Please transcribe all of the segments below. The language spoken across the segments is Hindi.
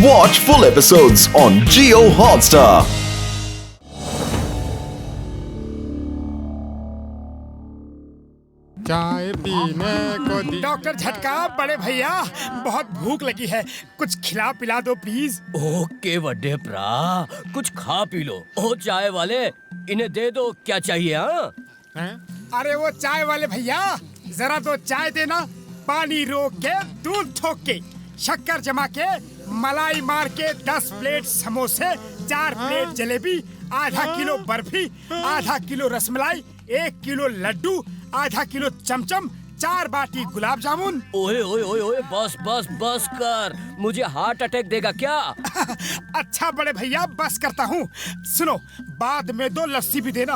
Watch full episodes on Jio Hotstar. चाय पीने को डॉक्टर झटका, बड़े भैया बहुत भूख लगी है, कुछ खिला पिला दो प्लीज। ओके बड़े भरा, कुछ खा पी लो। ओ चाय वाले, इन्हें दे दो, क्या चाहिए? हाँ, अरे वो चाय वाले भैया, जरा तो चाय देना। पानी रोक के, दूध ठोक के, शक्कर जमा के, मलाई मार के 10 प्लेट समोसे, 4 प्लेट जलेबी, आधा किलो बर्फी, आधा किलो रसमलाई, 1 किलो लड्डू, आधा किलो चमचम, 4 बाटी गुलाब जामुन। ओए ओए ओए ओए, बस बस बस कर, मुझे हार्ट अटैक देगा क्या? अच्छा बड़े भैया, बस करता हूँ। सुनो, बाद में 2 लस्सी भी देना।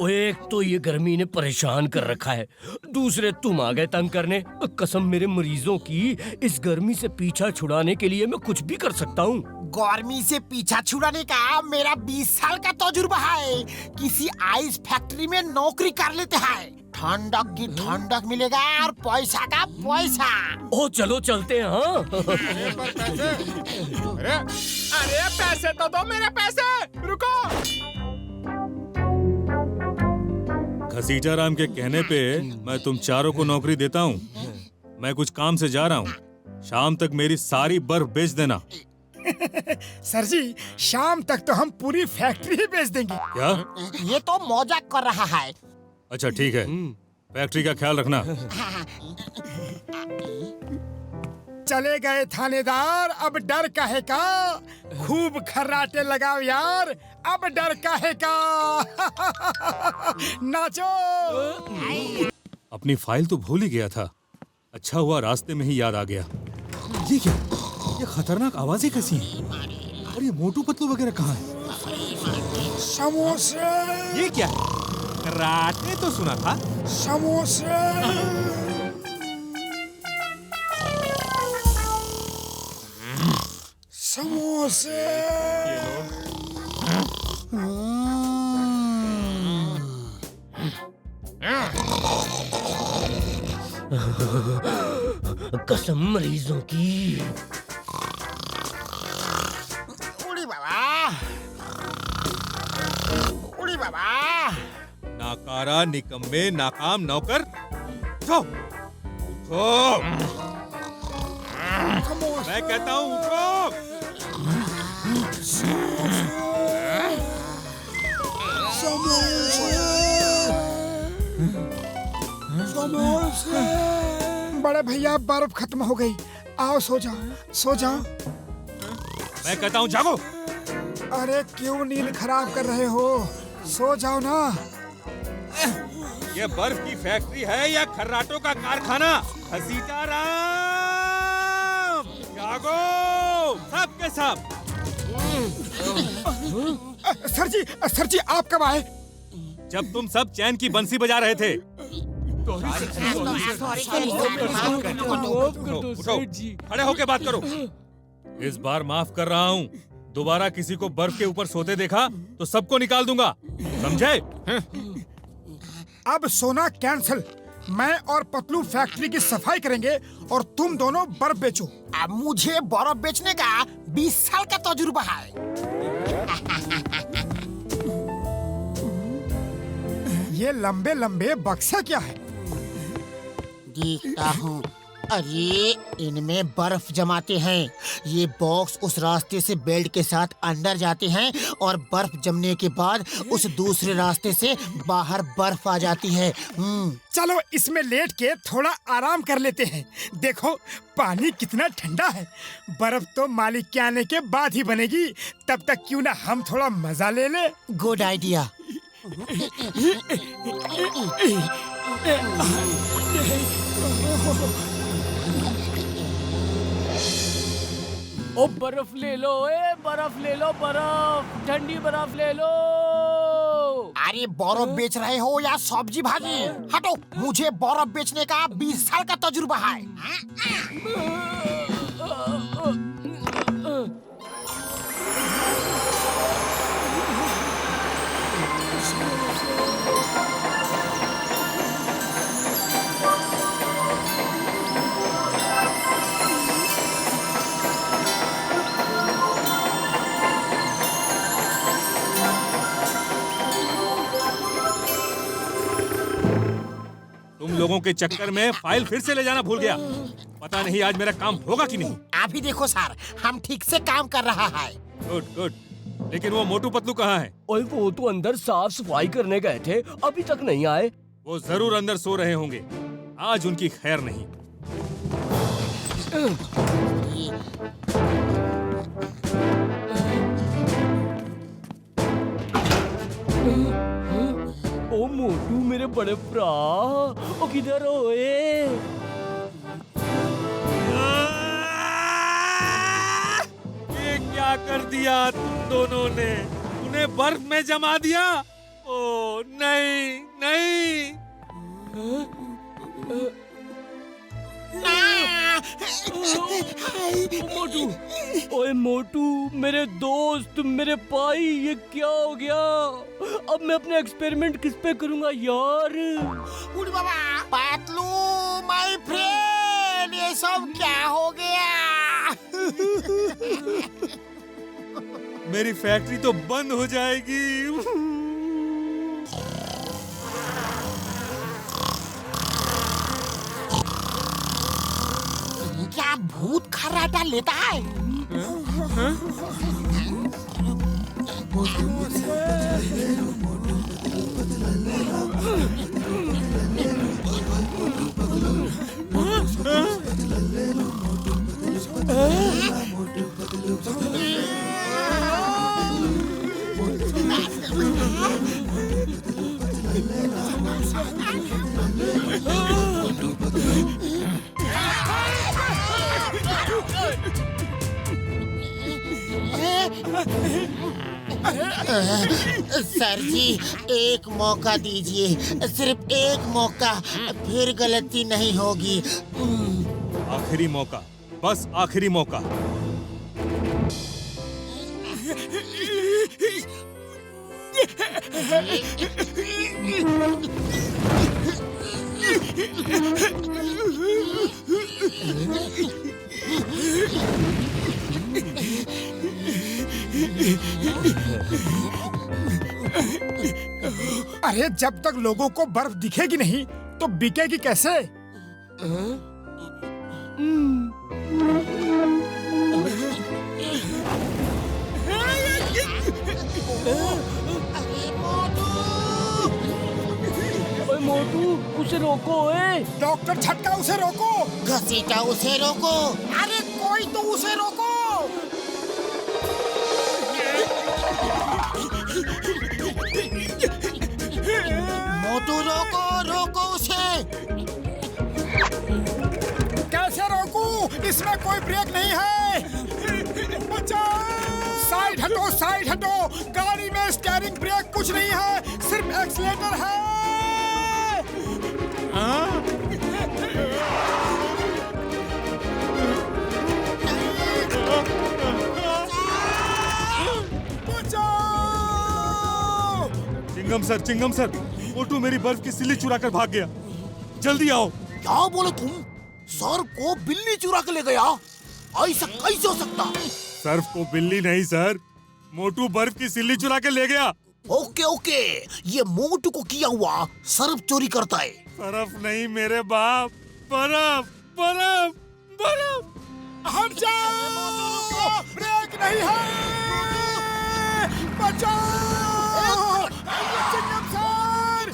ओए, एक तो ये गर्मी ने परेशान कर रखा है, दूसरे तुम आ गए तंग करने। कसम मेरे मरीजों की, इस गर्मी से पीछा छुड़ाने के लिए मैं कुछ भी कर सकता हूँ। गर्मी से पीछा छुड़ाने का मेरा 20 साल का तजुर्बा है। किसी आइस फैक्ट्री में नौकरी कर लेते हैं, ठंडक की ठंडक मिलेगा और पैसा का पैसा। ओ चलो चलते हैं। हाँ अरे पैसे तो दो, मेरे पैसे। रुको। घसीटा राम के कहने पे मैं तुम चारों को नौकरी देता हूँ। मैं कुछ काम से जा रहा हूँ, शाम तक मेरी सारी बर्फ बेच देना। सर जी, शाम तक तो हम पूरी फैक्ट्री ही बेच देंगे। क्या? ये तो मजाक कर रहा है। अच्छा ठीक है, फैक्ट्री का ख्याल रखना। चले गए थानेदार, अब डर काहे का? खूब खर्राटे लगाओ यार, अब डर काहे का? नाचो। अपनी फाइल तो भूल ही गया था, अच्छा हुआ रास्ते में ही याद आ गया। ये क्या? ये खतरनाक आवाजें कैसी हैं? और ये मोटू पतलू वगैरह कहाँ है? समोसे। ये क्या? कराटे तो सुना था। समोसे। समोसे। कसम मरीजों की। उड़ी बाबा, उड़ी बाबा। नाकारा, निकम्मे, नाकाम नौकर, उठो, उठो। मैं कहता हूँ उठो। बड़े भैया, बर्फ खत्म हो गई, आओ सो जाओ, सो जाओ। मैं कहता हूँ जागो। अरे क्यों नींद खराब कर रहे हो? सो जाओ ना। ये बर्फ की फैक्ट्री है या खर्राटों का कारखाना? घसीटा राम, जागो सब के सब। सर जी आप कब आए? जब तुम सब चैन की बंसी बजा रहे थे। उठो, खड़े होके बात करो। इस बार माफ कर रहा हूँ, दोबारा किसी को बर्फ के ऊपर सोते देखा तो सबको निकाल दूंगा, समझे? अब सोना कैंसिल। मैं और पतलू फैक्ट्री की सफाई करेंगे और तुम दोनों बर्फ बेचो। अब मुझे बर्फ बेचने का 20 साल का तजुर्बा है। ये लंबे लंबे बक्से क्या है? देखता हूँ। अरे इनमें बर्फ जमाते हैं। ये बॉक्स उस रास्ते से बेल्ट के साथ अंदर जाते हैं और बर्फ जमने के बाद उस दूसरे रास्ते से बाहर बर्फ आ जाती है। चलो इसमें लेट के थोड़ा आराम कर लेते हैं। देखो पानी कितना ठंडा है। बर्फ तो मालिक के आने के बाद ही बनेगी, तब तक क्यों ना हम थोड़ा मजा ले ले। Good idea. ओ बर्फ ले लो, ए बर्फ ले लो, बर्फ, ठंडी बर्फ ले लो। अरे बर्फ बेच रहे हो या सब्जी भाजी? हटो, मुझे बर्फ बेचने का 20 साल का तजुर्बा है। तुम लोगों के चक्कर में फाइल फिर से ले जाना भूल गया। पता नहीं आज मेरा काम होगा कि नहीं। आप ही देखो सर, हम ठीक से काम कर रहा है। Good good. लेकिन वो मोटू पतलू कहाँ है? ओए वो तो अंदर साफ सफाई करने गए थे, अभी तक नहीं आए। वो जरूर अंदर सो रहे होंगे। आज उनकी खैर नहीं। ओ मोटू मेरे बड़े भरा, ओ किधर होए? ये क्या कर दिया तुम दोनों ने? उन्हें बर्फ में जमा दिया? ओ नहीं नहीं। मोटू, ओए मोटू मेरे दोस्त, मेरे भाई, ये क्या हो गया? अब मैं अपने एक्सपेरिमेंट किस पे करूंगा यार? उड़ बाबा, पतलू माय फ्रेंड, ये सब क्या हो गया? मेरी फैक्ट्री तो बंद हो जाएगी। क्या भूत खर्राटा लेता है? सर जी, एक मौका दीजिए, सिर्फ एक मौका, फिर गलती नहीं होगी। आखिरी मौका, बस आखिरी मौका। अरे जब तक लोगों को बर्फ दिखेगी नहीं तो बिकेगी कैसे? ओए मोटू, उसे रोको। डॉक्टर छटका, उसे रोको। घसीटा, उसे रोको। अरे कोई तो उसे रोको। मोटू रोको, रोको उसे। कैसे रोकूं? इसमें कोई ब्रेक नहीं है। बचाओ! साइड हटो, साइड हटो। गाड़ी में स्टीयरिंग ब्रेक कुछ नहीं है, सिर्फ एक्सीलेटर है। चिंगम सर, मोटू मेरी बर्फ की सिल्ली चुरा कर भाग गया। जल्दी आओ। क्या बोले तुम? सर को बिल्ली चुरा के ले गया? ऐसा कैसे हो सकता? सर्फ को बिल्ली नहीं सर, मोटू बर्फ की सिल्ली चुरा के ले गया। ओके ओके, ये मोटू को किया हुआ सर्फ चोरी करता है। सर्फ नहीं मेरे बाप, बर्फ बर्फ बर्फ। हट जाओ! ब्रेक नहीं है। बचाओ! चिंगम सर!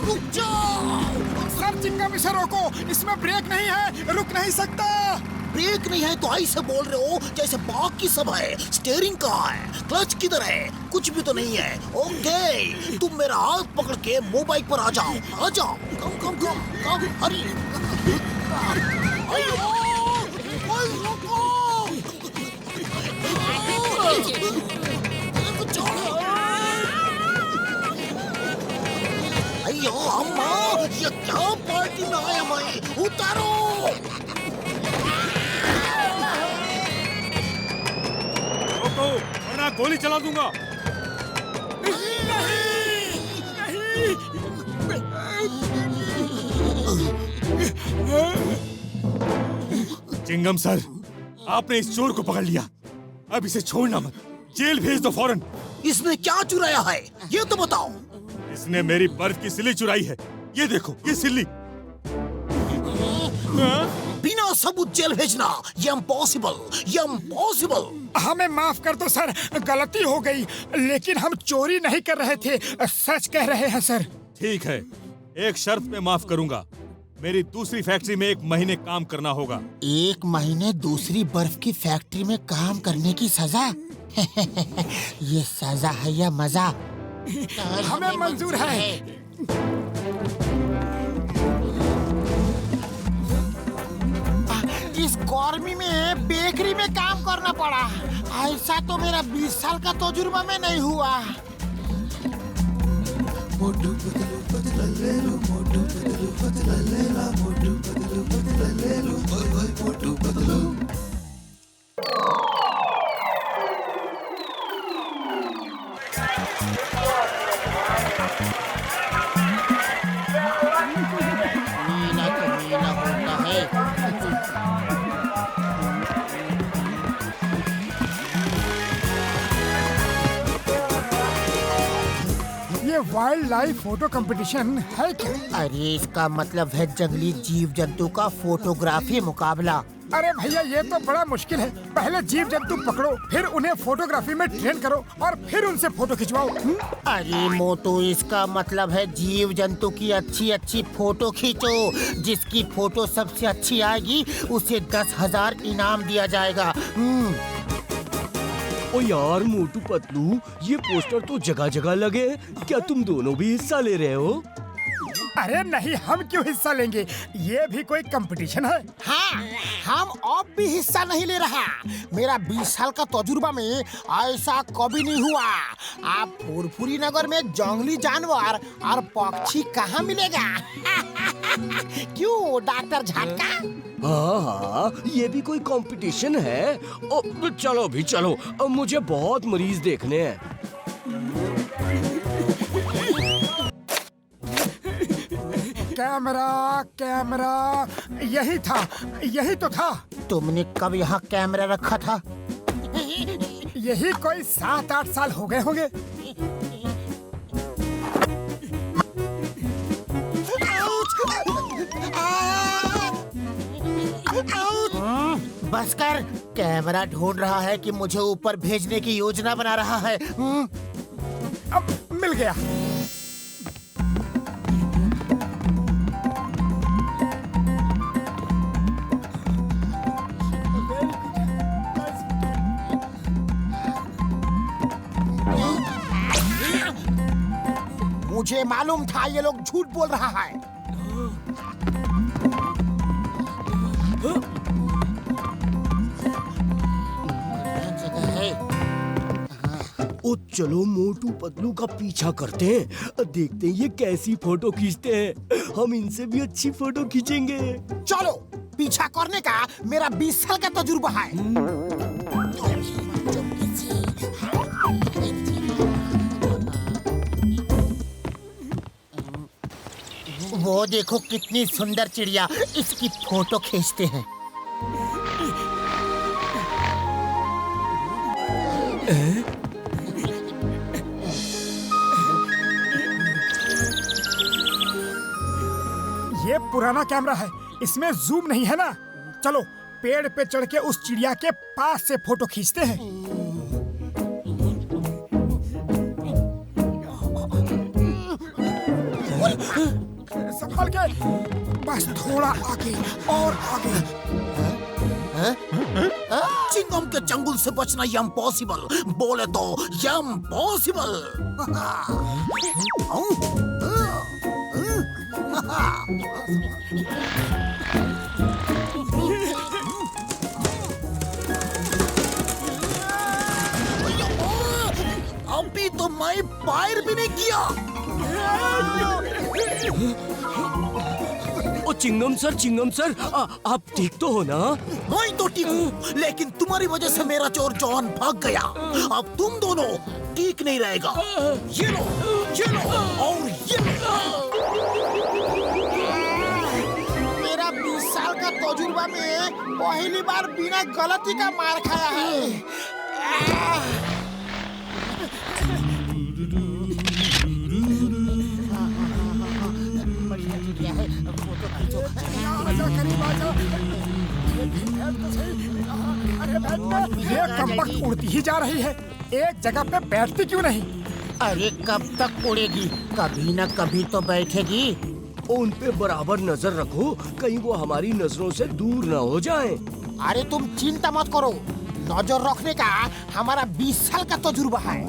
रुक जाओ। सर चिंगम, इसे रोको, इसमें ब्रेक नहीं है, रुक नहीं सकता। ब्रेक नहीं है तो ऐसे बोल रहे हो जैसे बाकी सब है। स्टीयरिंग कहाँ है? क्लच किधर है? कुछ भी तो नहीं है। ओके, तुम मेरा हाथ पकड़ के मोबाइल पर आ जाओ, आ जाओ। कम कम कम कम, हरी। उतारो। रोको वरना गोली चला दूंगा। चिंगम सर, आपने इस चोर को पकड़ लिया। अब इसे छोड़ना मत, जेल भेज दो फौरन। इसने क्या चुराया है ये तो बताओ। इसने मेरी बर्फ की सिल्ली चुराई है। ये देखो, ये सिल्ली। बिना सबूत जेल भेजना, ये इम्पॉसिबल, ये इम्पॉसिबल। हमें माफ कर दो सर, गलती हो गई, लेकिन हम चोरी नहीं कर रहे थे, सच कह रहे हैं सर। ठीक है, एक शर्त पे माफ करूंगा। मेरी दूसरी फैक्ट्री में 1 महीने काम करना होगा। 1 महीने दूसरी बर्फ की फैक्ट्री में काम करने की सजा? ये सजा है या मजा? हमें मंजूर है। इस गर्मी में बेकरी में काम करना पड़ा। ऐसा तो मेरा 20 साल का तजुर्बा में नहीं हुआ। मीना तो मीना होता है। ये वाइल्ड लाइफ फोटो कंपटीशन है क्या? अरे इसका मतलब है जंगली जीव जंतु का फोटोग्राफी मुकाबला। अरे भैया ये तो बड़ा मुश्किल है। पहले जीव जंतु पकड़ो, फिर उन्हें फोटोग्राफी में ट्रेन करो और फिर उनसे फोटो खिंचवाओ। अरे मोटू, इसका मतलब है जीव जंतु की अच्छी अच्छी फोटो खींचो। जिसकी फोटो सबसे अच्छी आएगी उसे 10,000 इनाम दिया जाएगा। ओ यार मोटू पतलू, ये पोस्टर तो जगह जगह लगे हैं। क्या तुम दोनों भी हिस्सा ले रहे हो? अरे नहीं, हम क्यों हिस्सा लेंगे? ये भी कोई कंपटीशन है? हाँ, हम अब भी हिस्सा नहीं ले रहा। मेरा 20 साल का तजुर्बा में ऐसा कभी नहीं हुआ। आप फुरफुरी नगर में जंगली जानवर और पक्षी कहाँ मिलेगा? क्यों डॉक्टर झटका? हाँ, ये भी कोई कंपटीशन है? ओ, चलो भी चलो, मुझे बहुत मरीज देखने हैं। कैमरा कैमरा, यही था, यही तो था। तुमने कब यहाँ कैमरा रखा था? यही कोई 7-8 साल हो गए होंगे। बस कर, कैमरा ढूंढ रहा है कि मुझे ऊपर भेजने की योजना बना रहा है। अब मिल गया। मुझे मालूम था ये लोग झूठ बोल रहा है। ओ चलो मोटू पतलू का पीछा करते हैं, देखते हैं ये कैसी फोटो खींचते हैं। हम इनसे भी अच्छी फोटो खींचेंगे। चलो, पीछा करने का मेरा 20 साल का तजुर्बा है। वो देखो कितनी सुंदर चिड़िया, इसकी फोटो खींचते हैं। ये पुराना कैमरा है, इसमें जूम नहीं है ना। चलो पेड़ पे चढ़ के उस चिड़िया के पास से फोटो खींचते हैं। संभाल के, बस थोड़ा आगे और आगे। चिंगम के चंगुल से बचना इम्पॉसिबल, बोले तो इम्पॉसिबल। अभी तो मैं फायर भी नहीं किया। ओ चिंगम सर आप ठीक तो हो ना? मैं तो ठीक हूँ, लेकिन तुम्हारी वजह से मेरा चोर जॉन भाग गया। अब तुम दोनों ठीक नहीं रहेगा। ये लो और ये लो। मेरा 20 साल का तजुर्बा में पहली बार बिना गलती का मार खाया है। ये कमबख्त उड़ती ही जा रही है, एक जगह पे बैठती क्यों नहीं? अरे कब तक उड़ेगी, कभी न कभी तो बैठेगी। उन पे बराबर नजर रखो, कहीं वो हमारी नजरों से दूर ना हो जाएं। अरे तुम चिंता मत करो, नजर रखने का हमारा 20 साल का तजुर्बा है।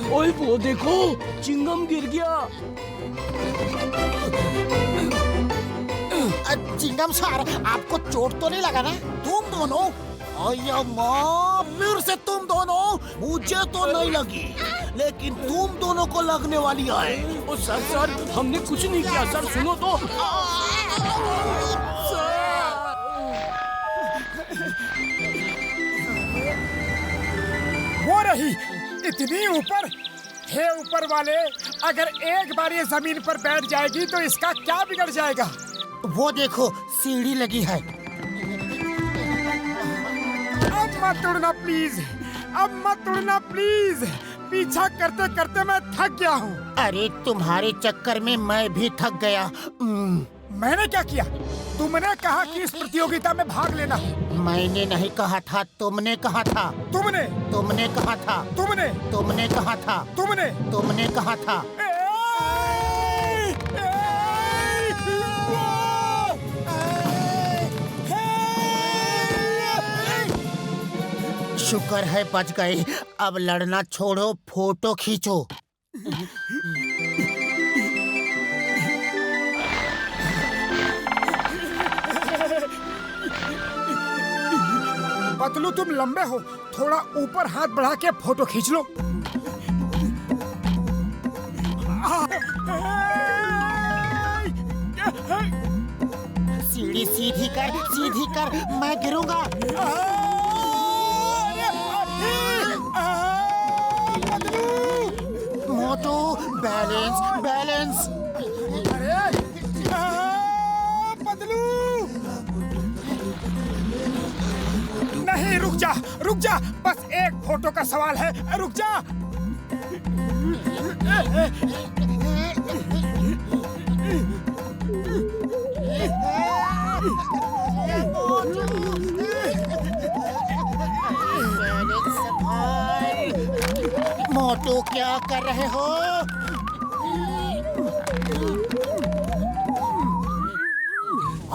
ओए वो देखो, चिंगम गिर गया। चिंगम सर, आपको चोट तो नहीं लगा ना? तुम दोनों, अय्या माँ, फिर से तुम दोनों। मुझे तो नहीं लगी, लेकिन तुम दोनों को लगने वाली है। ओ सर हमने कुछ नहीं किया सर, सुनो तो। वो रही, इतनी ऊपर। हे ऊपर वाले, अगर एक बार ये जमीन पर बैठ जाएगी तो इसका क्या बिगड़ जाएगा? वो देखो, सीढ़ी लगी है। अब मत उड़ना प्लीज, अब मत उड़ना प्लीज। पीछा करते करते मैं थक गया हूँ। अरे तुम्हारे चक्कर में मैं भी थक गया। मैंने क्या किया? तुमने कहा कि इस प्रतियोगिता में भाग लेना। मैंने नहीं कहा था, तुमने कहा था। तुमने कहा था। तुमने कहा था। तुमने कहा था। शुक्र है बच गए। अब लड़ना छोड़ो, फोटो खींचो। पतलू तुम लंबे हो, थोड़ा ऊपर हाथ बढ़ा के फोटो खींच लो। सीढ़ी सीधी कर, मैं गिरूंगा। मोटू, बैलेंस। पतलू नहीं, रुक जा, बस एक फोटो का सवाल है, रुक जा। मोटू क्या कर रहे हो?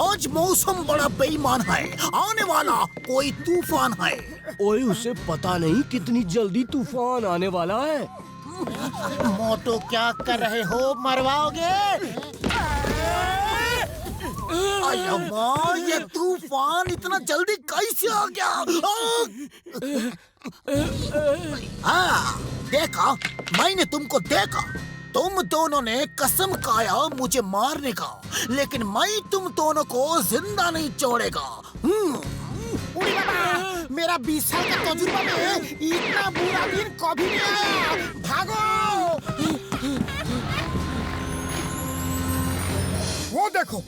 आज मौसम बड़ा बेईमान है, आने वाला कोई तूफान है। ओए उसे पता नहीं कितनी जल्दी तूफान आने वाला है। मोटू क्या कर रहे हो, मरवाओगे? अय्या माँ, ये तूफान इतना जल्दी कैसे आ गया? हाँ, देखा, मैंने तुमको देखा। तुम दोनों ने कसम खाया मुझे मारने का, लेकिन मैं तुम दोनों को जिंदा नहीं छोड़ेगा। उड़ी बाबा, मेरा 20 साल का तजुर्बा में इतना बुरा दिन कभी नहीं आया। भागो! वो देखो,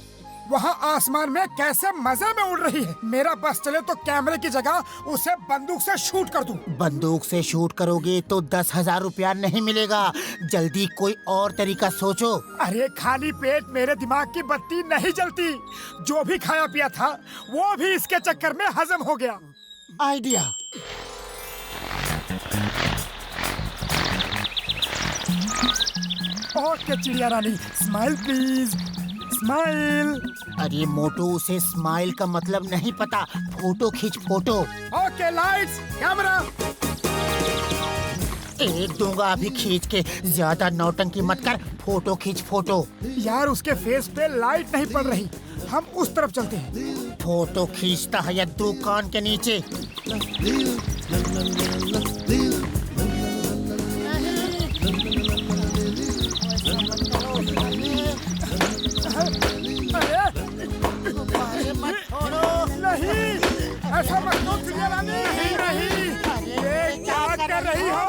वहाँ आसमान में कैसे मजे में उड़ रही है। मेरा बस चले तो कैमरे की जगह उसे बंदूक से शूट कर दूं। बंदूक से शूट करोगे तो 10,000 रुपया नहीं मिलेगा। जल्दी कोई और तरीका सोचो। अरे खाली पेट मेरे दिमाग की बत्ती नहीं जलती। जो भी खाया पिया था वो भी इसके चक्कर में हजम हो गया। आइडिया। ओके चिड़िया रानी, स्माइल प्लीज, स्माइल। अरे मोटू, उसे स्माइल का मतलब नहीं पता। फोटो खींच, फोटो। Okay lights, camera. एक दूंगा अभी खींच के। ज्यादा नौटंकी मत कर, फोटो खींच फोटो। यार उसके फेस पे लाइट नहीं पड़ रही, हम उस तरफ चलते हैं। फोटो खींचता है या दुकान के नीचे? नहीं, ऐसा मत करो प्रिया रानी। नहीं, ये क्या कर रही हो?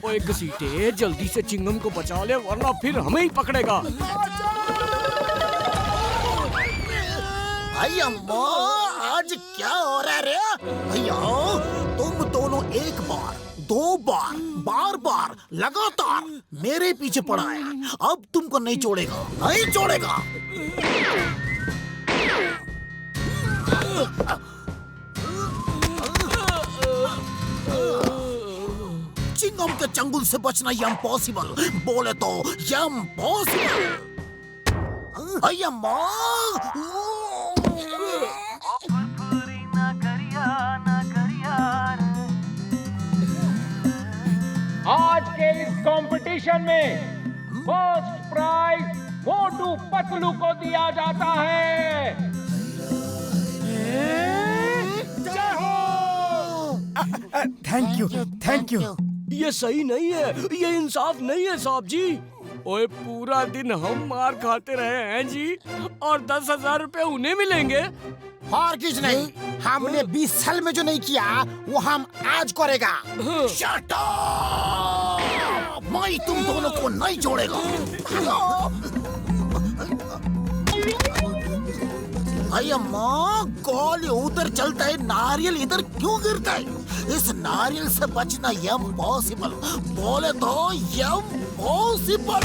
ओए घसीटे, जल्दी से चिंगम को बचा ले वरना फिर हमें ही पकड़ेगा। भाई अम्मा, आज क्या हो रहा है रे? भैया तुम दोनों एक बार, दो बार, बार बार लगातार मेरे पीछे पड़ा है। अब तुमको नहीं छोड़ेगा, नहीं छोड़ेगा। चिंगम के चंगुल से बचना इम्पॉसिबल, बोले तो इम्पॉसिबल। भैया अम्मा, आज के इस कंपटीशन में फर्स्ट प्राइज मोटू पतलू को दिया जाता है। Thank you, thank you. ये सही नहीं है, ये इंसाफ नहीं है साहब जी। ओए पूरा दिन हम मार खाते रहे हैं जी, और 10,000 रुपए उन्हें मिलेंगे। और कुछ नहीं, हमने 20 साल में जो नहीं किया वो हम आज करेगा। Shut up! मैं तुम दोनों को नहीं छोड़ेगा। भाई अम्मा, कॉल उधर चलता है, नारियल इधर क्यों गिरता है? इस नारियल से बचना इम्पॉसिबल, बोले तो इम्पॉसिबल।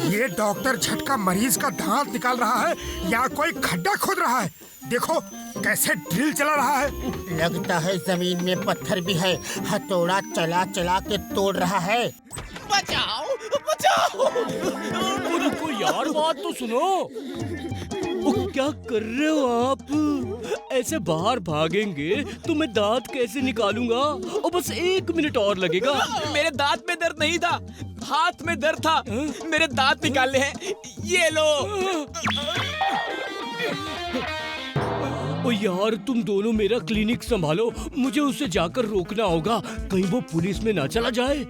ये डॉक्टर झटका मरीज का दांत निकाल रहा है या कोई खड्डा खोद रहा है? देखो कैसे ड्रिल चला रहा है। लगता है जमीन में पत्थर भी है, हथौड़ा चला चला के तोड़ रहा है। बचाओ, बचाओ! रुको यार, बात तो सुनो। वो क्या कर रहे हो आप? ऐसे बाहर भागेंगे तो मैं दांत कैसे निकालूंगा? और बस 1 मिनट और लगेगा। मेरे दांत में दर्द नहीं था, हाथ में दर्द था। मेरे दांत निकालने हैं, ये लो। ओ यार, तुम दोनों मेरा क्लिनिक संभालो, मुझे उसे जाकर रोकना होगा, कहीं वो पुलिस में ना चला जाए।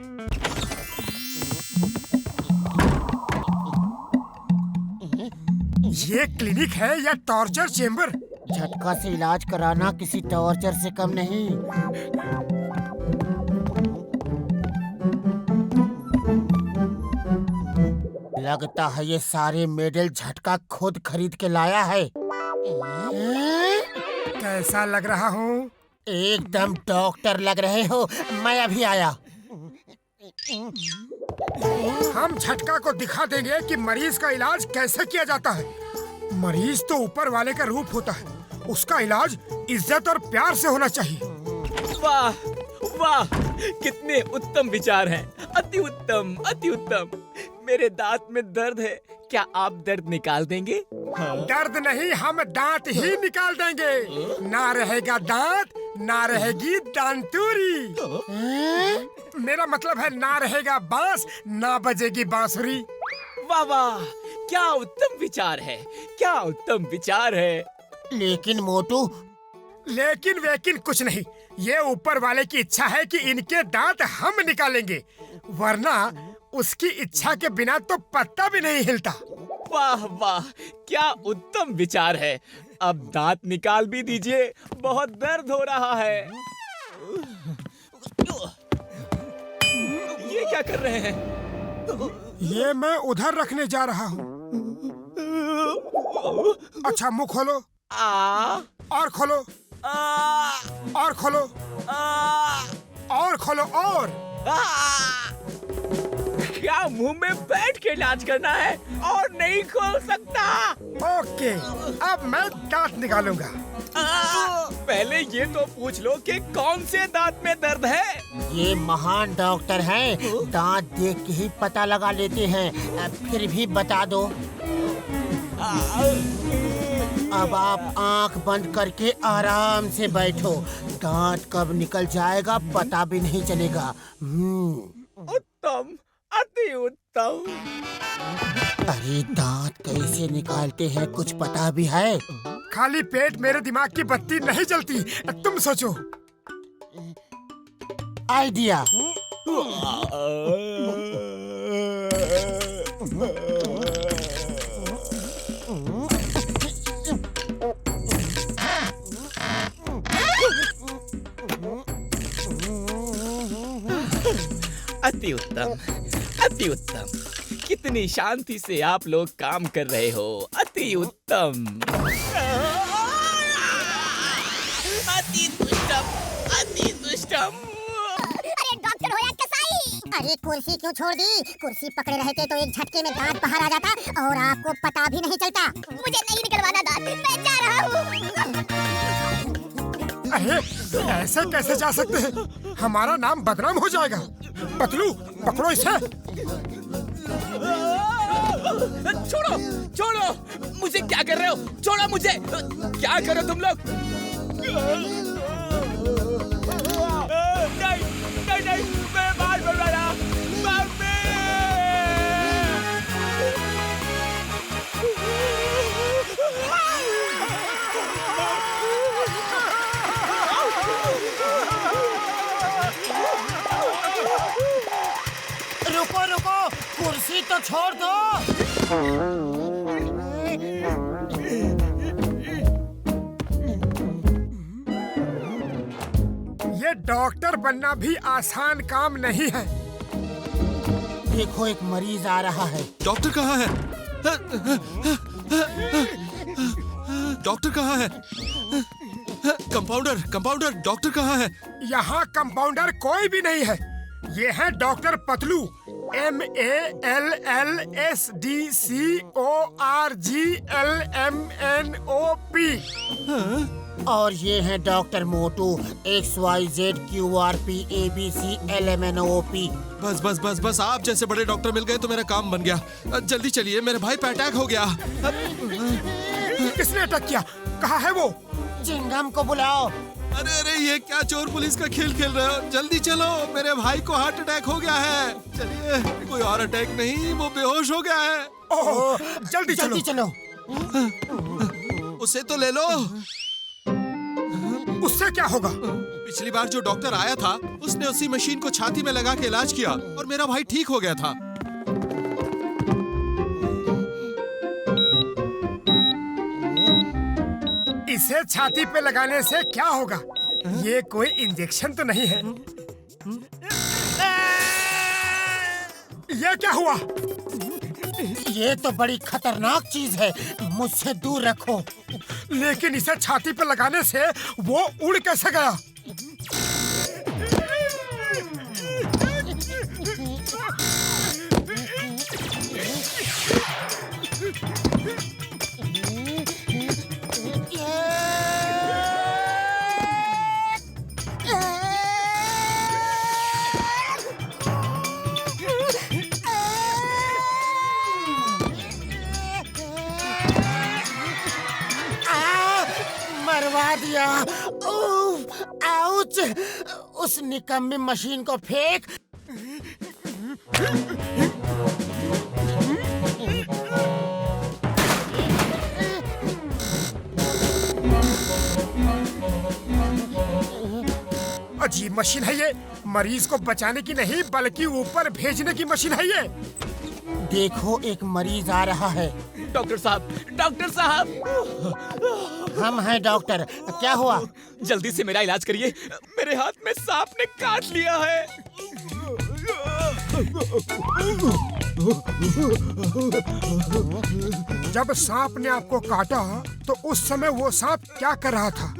ये क्लिनिक है या टॉर्चर चेम्बर? झटका से इलाज कराना किसी टॉर्चर से कम नहीं। लगता है ये सारे मेडल झटका खुद खरीद के लाया है। कैसा लग रहा हूँ? एकदम डॉक्टर लग रहे हो। मैं अभी आया। हम झटका को दिखा देंगे कि मरीज का इलाज कैसे किया जाता है। मरीज तो ऊपर वाले का रूप होता है, उसका इलाज इज्जत और प्यार से होना चाहिए। वाह वाह, कितने उत्तम विचार हैं। अति उत्तम, अति उत्तम। मेरे दांत में दर्द है, क्या आप दर्द निकाल देंगे? दर्द नहीं, हम दांत ही निकाल देंगे। ना रहेगा दांत, ना रहेगी दांतूरी। मेरा मतलब है ना रहेगा बांस, ना बजेगी बांसुरी। वाह वाह, क्या उत्तम विचार है, क्या उत्तम विचार है। लेकिन मोटू, लेकिन वेकिन कुछ नहीं, ये ऊपर वाले की इच्छा है कि इनके दांत हम निकालेंगे, वरना उसकी इच्छा के बिना तो पत्ता भी नहीं हिलता। वाह वाह, क्या उत्तम विचार है। अब दांत निकाल भी दीजिए, बहुत दर्द हो रहा है। ये क्या कर रहे हैं? ये मैं उधर रखने जा रहा हूँ। अच्छा, मुंह खोलो। और खोलो। और खोलो। और खोलो और। क्या मुंह में बैठ के इलाज करना है और नहीं खोल सकता? ओके, अब मैं दांत निकालूंगा। पहले ये तो पूछ लो कि कौन से दांत में दर्द है। ये महान डॉक्टर हैं, दांत देख के ही पता लगा लेते हैं। फिर भी बता दो। अब आप आंख बंद करके आराम से बैठो। दांत कब निकल जाएगा पता भी नहीं चलेगा। उत्तम, अति उत्तम। अरे दांत कैसे निकालते हैं कुछ पता भी है? खाली पेट मेरे दिमाग की बत्ती नहीं जलती, तुम सोचो। आइडिया। अति उत्तम, अति उत्तम। कितनी शांति से आप लोग काम कर रहे हो। अति उत्तम। अति दुष्टम, अति दुष्टम। अरे डॉक्टर हो या कसाई, अरे कुर्सी क्यों छोड़ दी? कुर्सी पकड़े रहते तो एक झटके में दांत बाहर आ जाता और आपको पता भी नहीं चलता। मुझे नहीं निकलवाना दांत, मैं जा रहा हूँ। अरे ऐसे कैसे जा सकते हैं? हमारा नाम बदनाम हो जाएगा। पतलू, पकड़ो इसे। छोड़ो, छोड़ो, मुझे क्या कर रहे हो? छोड़ो मुझे, क्या कर रहे हो तुम लोग? नहीं, नहीं, नहीं, मैं बाल बढ़ रहा, मम्मी! रुको रुको, कुर्सी तो छोड़ दो। ये डॉक्टर बनना भी आसान काम नहीं है। देखो एक मरीज आ रहा है। डॉक्टर कहाँ है? डॉक्टर कहाँ है? कंपाउंडर, कंपाउंडर, डॉक्टर कहाँ है? यहाँ कंपाउंडर कोई भी नहीं है। ये है डॉक्टर पतलू, MALLSDCORGLMNOP। और ये है डॉक्टर मोटू, XYZQRPABCLMNOP। बस बस बस बस, आप जैसे बड़े डॉक्टर मिल गए तो मेरा काम बन गया। जल्दी चलिए, मेरे भाई पे अटैक हो गया। किसने अटैक किया? कहाँ है वो? चिंगम को बुलाओ। अरे अरे, ये क्या चोर पुलिस का खेल खेल रहे हो? जल्दी चलो, मेरे भाई को हार्ट अटैक हो गया है। चलिए, कोई और अटैक नहीं, वो बेहोश हो गया है। ओह, जल्दी जल्दी चलो। उसे तो ले लो। उससे क्या होगा? पिछली बार जो डॉक्टर आया था उसने उसी मशीन को छाती में लगा के इलाज किया और मेरा भाई ठीक हो गया था। इसे छाती पे लगाने से क्या होगा? ये कोई इंजेक्शन तो नहीं है। ये क्या हुआ? ये तो बड़ी खतरनाक चीज है, मुझसे दूर रखो। लेकिन इसे छाती पे लगाने से वो उड़ कैसे गया? मरवा दिया। आउच! उस निकम्मी मशीन को फेंक। अजीब मशीन है ये। मरीज को बचाने की नहीं बल्कि ऊपर भेजने की मशीन है ये। देखो एक मरीज आ रहा है। डॉक्टर साहब, डॉक्टर साहब, हम हैं डॉक्टर, क्या हुआ? जल्दी से मेरा इलाज करिए। मेरे हाथ में सांप ने काट लिया है। जब सांप ने आपको काटा तो उस समय वो सांप क्या कर रहा था?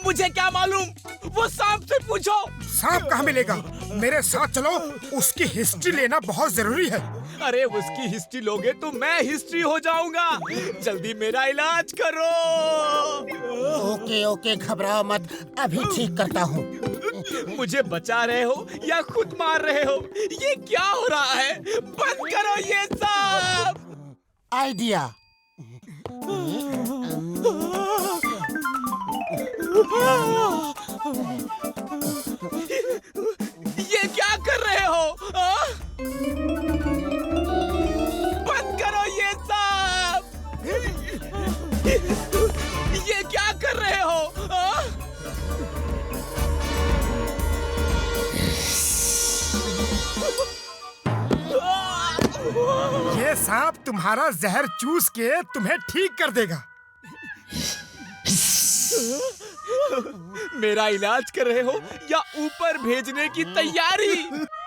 मुझे क्या मालूम, वो सांप से पूछो। सांप कहाँ मिलेगा? मेरे साथ चलो, उसकी हिस्ट्री लेना बहुत जरूरी है। अरे उसकी हिस्ट्री लोगे तो मैं हिस्ट्री हो जाऊंगा। जल्दी मेरा इलाज करो। ओके ओके, घबराओ मत, अभी ठीक करता हूँ। मुझे बचा रहे हो या खुद मार रहे हो? ये क्या हो रहा है? बंद करो ये सब। आइडिया। ये क्या कर रहे हो? बंद करो ये सब। ये क्या कर रहे हो? ये सांप तुम्हारा जहर चूस के तुम्हें ठीक कर देगा। मेरा इलाज कर रहे हो या ऊपर भेजने की तैयारी?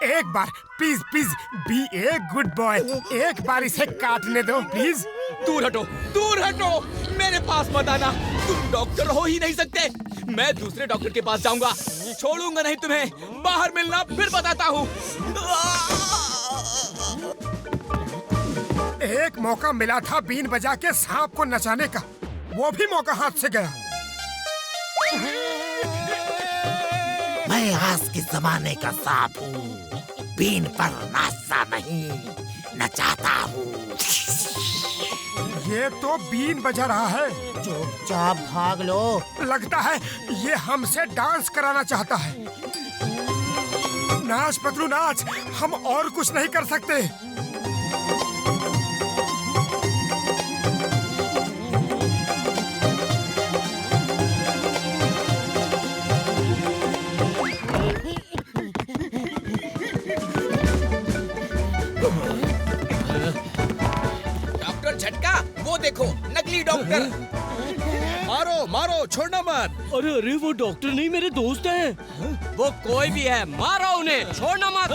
एक बार please please, be a good boy, एक बार इसे काटने दो प्लीज। दूर हटो, दूर हटो, मेरे पास मत आना। तुम डॉक्टर हो ही नहीं सकते। मैं दूसरे डॉक्टर के पास जाऊंगा। छोड़ूंगा नहीं तुम्हें। बाहर मिलना, फिर बताता हूँ। एक मौका मिला था बीन बजा के सांप को नचाने का, वो भी मौका हाथ से गया। मैं आज के जमाने का सांप हूँ, बीन पर नाचता नहीं, नचाता हूँ। ये तो बीन बजा रहा है। चुपचाप भाग लो। लगता है ये हमसे डांस कराना चाहता है। नाच पतलू नाच, हम और कुछ नहीं कर सकते। डॉक्टर झटका, वो देखो नकली डॉक्टर। मारो मारो, छोड़ना मत। अरे अरे, वो डॉक्टर नहीं, मेरे दोस्त हैं। वो कोई भी है, मारो उन्हें, छोड़ना मत।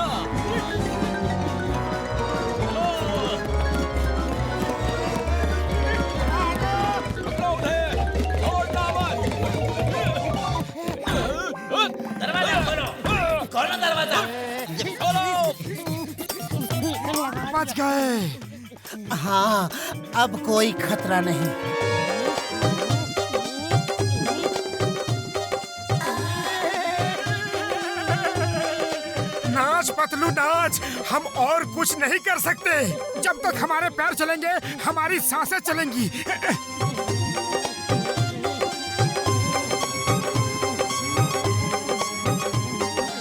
पकड़ो उन्हें, छोड़ना मत। दरवाजा खोलो, खोलो दरवाजा, खोलो। बच गए। हाँ, अब कोई खतरा नहीं। नाच पतलू नाच, हम और कुछ नहीं कर सकते। जब तक हमारे पैर चलेंगे, हमारी सांसें चलेंगी।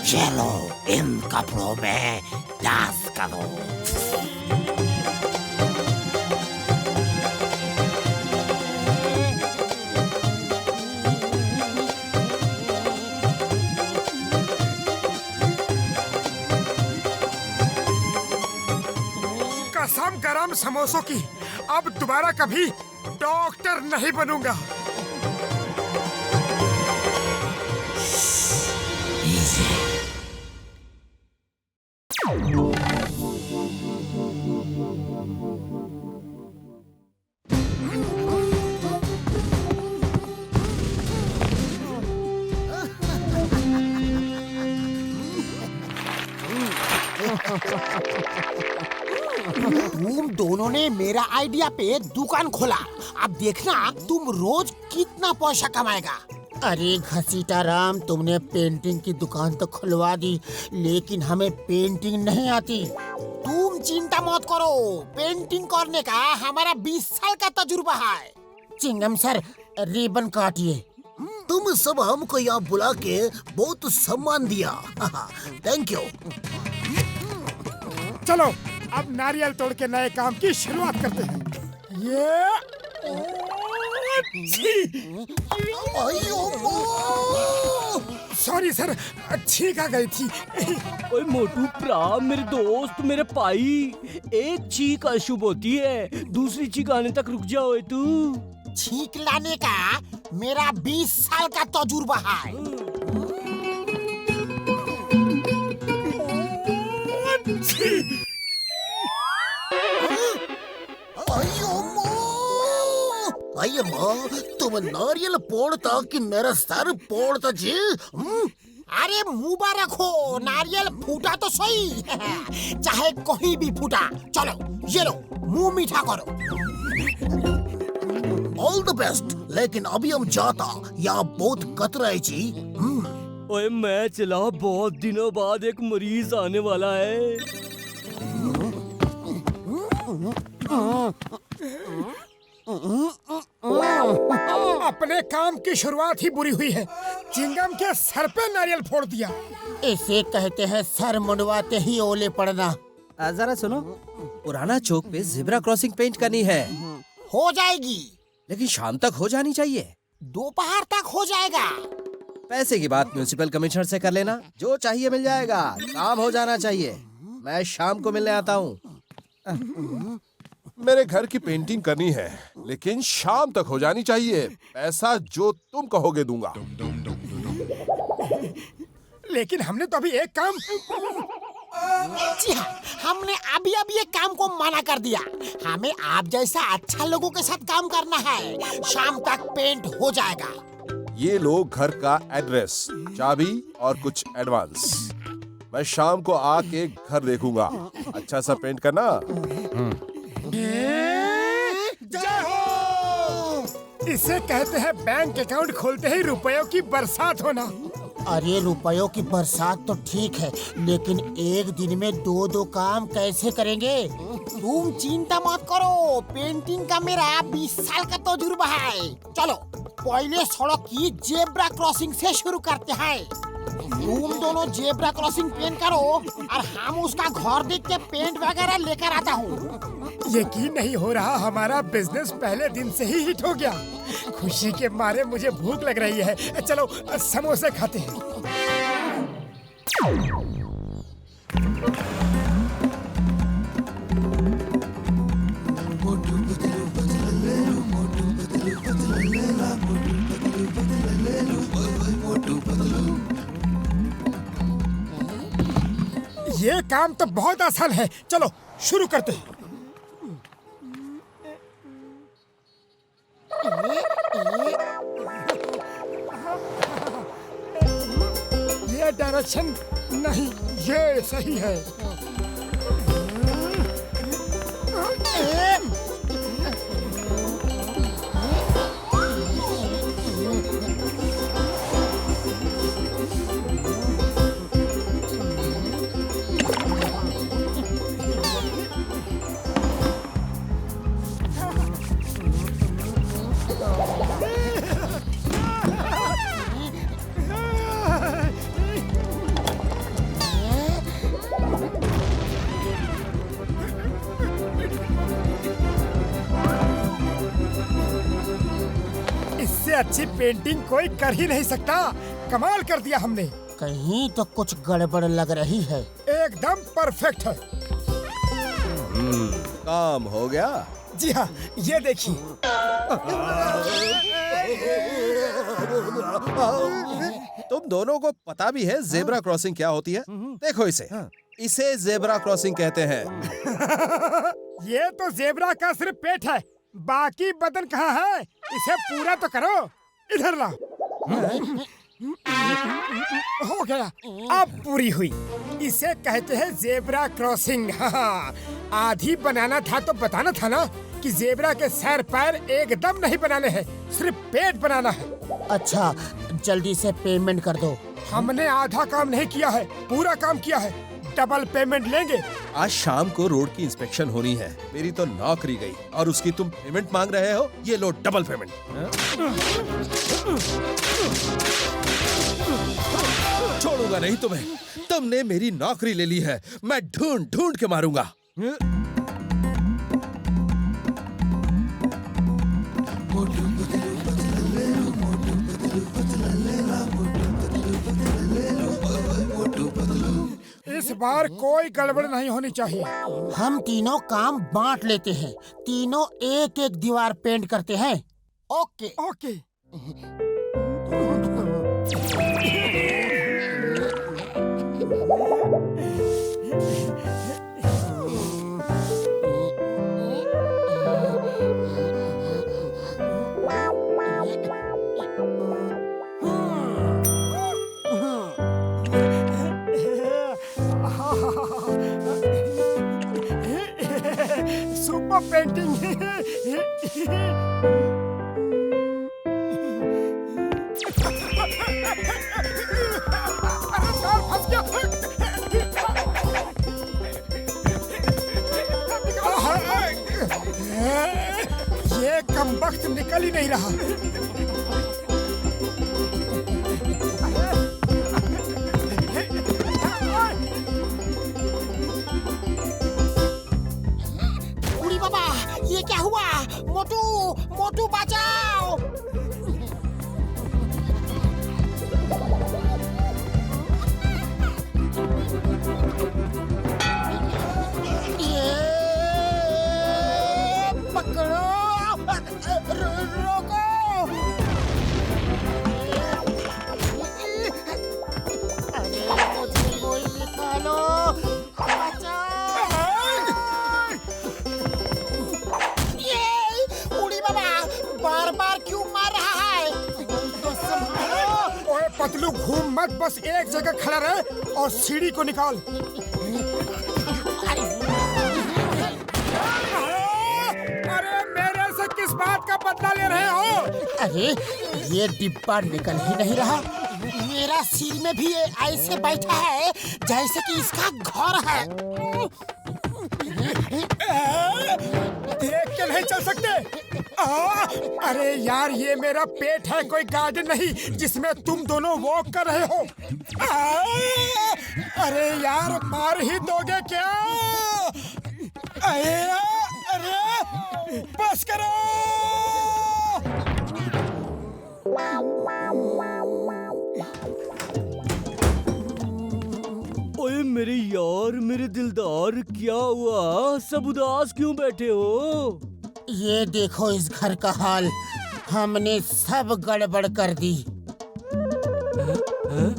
चलो इन कपड़ों में डांस करो। कसम गरम समोसों की, अब दोबारा कभी डॉक्टर नहीं बनूंगा। तुम दोनों ने मेरा आइडिया पे दुकान खोला। अब देखना तुम रोज कितना पैसा कमाएगा। अरे घसीटा राम, तुमने पेंटिंग की दुकान तो खुलवा दी, लेकिन हमें पेंटिंग नहीं आती। तुम चिंता मत करो, पेंटिंग करने का हमारा 20 साल का तजुर्बा है। चिंगम सर, रिबन काटिए। तुम सब हमको यहाँ बुला के बहुत सम्मान दिया। Thank you. चलो अब नारियल तोड़ के नए काम की शुरुआत करते हैं। सॉरी सर, छींक आ गई थी। ओए मोटू प्रा, मेरे दोस्त, मेरे भाई, एक चीख अशुभ होती है, दूसरी चीख आने तक रुक जाओ तू। छींक लाने का मेरा 20 साल का तजुर्बा है। अय्यम्मा तुम नारियल फोड़ता कि मेरा सर फोड़ता जी? अरे मुबारक हो, नारियल फूटा तो सही। चाहे कोई भी फूटा। चलो ये लो, मुंह मीठा करो। All the best. लेकिन अभी हम जाता, यहाँ बहुत खतरा है जी। ओए मैं चला, बहुत दिनों बाद एक मरीज आने वाला है। अपने काम की शुरुआत ही बुरी हुई है। चिंगम के सर पे नारियल फोड़ दिया। इसे कहते हैं सर मुंडवाते ही ओले पड़ना। जरा सुनो, पुराना चौक पे जेब्रा क्रॉसिंग पेंट करनी है। हो जाएगी, लेकिन शाम तक हो जानी चाहिए। दोपहर तक हो जाएगा। पैसे की बात म्युनिसिपल कमिश्नर से कर लेना, जो चाहिए मिल जाएगा। काम हो जाना चाहिए। मैं शाम को मिलने आता हूँ। मेरे घर की पेंटिंग करनी है, लेकिन शाम तक हो जानी चाहिए। पैसा जो तुम कहोगे दूंगा। लेकिन हमने तो अभी एक काम। जी हाँ, हमने अभी अभी एक काम को मना कर दिया। हमें आप जैसा अच्छा लोगों के साथ काम करना है। शाम तक पेंट हो जाएगा। ये लो घर का एड्रेस, चाबी और कुछ एडवांस। मैं शाम को आके घर देखूंगा। अच्छा सा पेंट करना। जय हो। इसे कहते हैं बैंक अकाउंट खोलते ही रुपयों की बरसात होना। अरे रुपयों की बरसात तो ठीक है, लेकिन एक दिन में दो दो काम कैसे करेंगे? तुम चिंता मत करो, पेंटिंग का मेरा 20 साल का तजुर्बा है। चलो पहले सड़क की जेब्रा क्रॉसिंग से शुरू करते हैं। तुम दोनों जेब्रा क्रॉसिंग पेंट करो और हम उसका घर देख के पेंट वगैरह लेकर आता हूँ। यकीन नहीं हो रहा, हमारा बिजनेस पहले दिन से ही हिट हो गया। खुशी के मारे मुझे भूख लग रही है। चलो समोसे खाते हैं। ये काम तो बहुत आसान है। चलो शुरू करते हैं। ये डायरेक्शन नहीं, ये सही है। इससे अच्छी पेंटिंग कोई कर ही नहीं सकता। कमाल कर दिया हमने। कहीं तो कुछ गड़बड़ लग रही है। एकदम परफेक्ट है। काम हो गया। जी हाँ, ये देखिए। तुम दोनों को पता भी है जेब्रा क्रॉसिंग क्या होती है? देखो इसे, इसे जेब्रा क्रॉसिंग कहते हैं। ये तो जेब्रा का सिर्फ पेट है, बाकी बदन कहाँ है? इसे पूरा तो करो। इधर ला। हो गया, अब पूरी हुई। इसे कहते हैं जेब्रा क्रॉसिंग। हाँ, आधी बनाना था तो बताना था ना कि जेब्रा के सर पैर एकदम नहीं बनाने हैं, सिर्फ पेट बनाना है। अच्छा, जल्दी से पेमेंट कर दो। हमने आधा काम नहीं किया है, पूरा काम किया है। डबल पेमेंट लेंगे। आज शाम को रोड की इंस्पेक्शन होनी है। मेरी तो नौकरी गई और उसकी तुम पेमेंट मांग रहे हो। ये लो डबल पेमेंट। छोड़ूंगा नहीं तुम्हें। तुमने मेरी नौकरी ले ली है, मैं ढूंढ ढूंढ के मारूंगा। इस बार कोई गड़बड़ नहीं होनी चाहिए। हम तीनों काम बांट लेते हैं। तीनों एक एक दीवार पेंट करते हैं। Okay okay. वक्त निकल ही नहीं रहा। उड़ी बाबा, ये क्या हुआ? मोटू, मोटू बचाओ! ये पकड़ो, रोको! अरे मुझे कोई निकालो, उड़ी बाबा बार बार क्यों मार रहा है? तो संभालो। ओए पतलू, घूम मत, बस एक जगह खड़ा रहे और सीढ़ी को निकाल। अरे मेरे से किस बात का बदला ले रहे हो? अरे ये डिब्बा निकल ही नहीं रहा। मेरा सिर में भी ये ऐसे बैठा है जैसे कि इसका घर है। देख के नहीं चल सकते? अरे यार, ये मेरा पेट है, कोई गार्डन नहीं जिसमें तुम दोनों वॉक कर रहे हो। अरे यार, मार ही दोगे क्या? अरे बस करो। ओए मेरे यार, मेरे दिलदार, क्या हुआ? सब उदास क्यों बैठे हो? ये देखो इस घर का हाल, हमने सब गड़बड़ कर दी।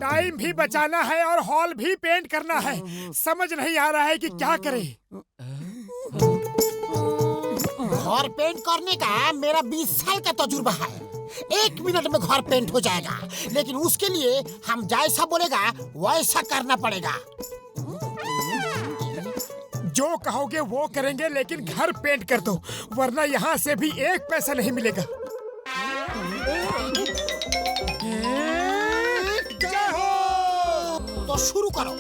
टाइम भी बचाना है और हॉल भी पेंट करना है। समझ नहीं आ रहा है कि क्या करें। घर पेंट करने का मेरा 20 साल का तजुर्बा है। 1 मिनट में घर पेंट हो जाएगा, लेकिन उसके लिए हम जैसा बोलेगा वैसा करना पड़ेगा। जो कहोगे वो करेंगे, लेकिन घर पेंट कर दो, वरना यहाँ से भी 1 पैसा नहीं मिलेगा। जय हो! तो शुरू करो।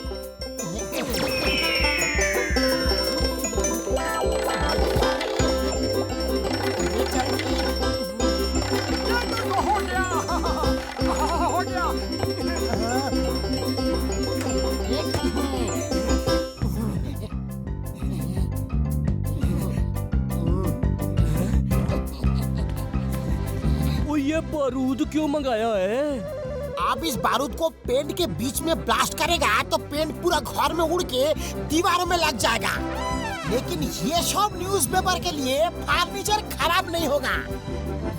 हो गया, हो गया। ये बारूद क्यों मंगाया है? आप इस बारूद को पेंट के बीच में ब्लास्ट करेगा तो पेंट पूरा घर में उड़ के दीवारों में लग जाएगा। लेकिन ये सब न्यूज़पेपर के लिए फर्नीचर खराब नहीं होगा।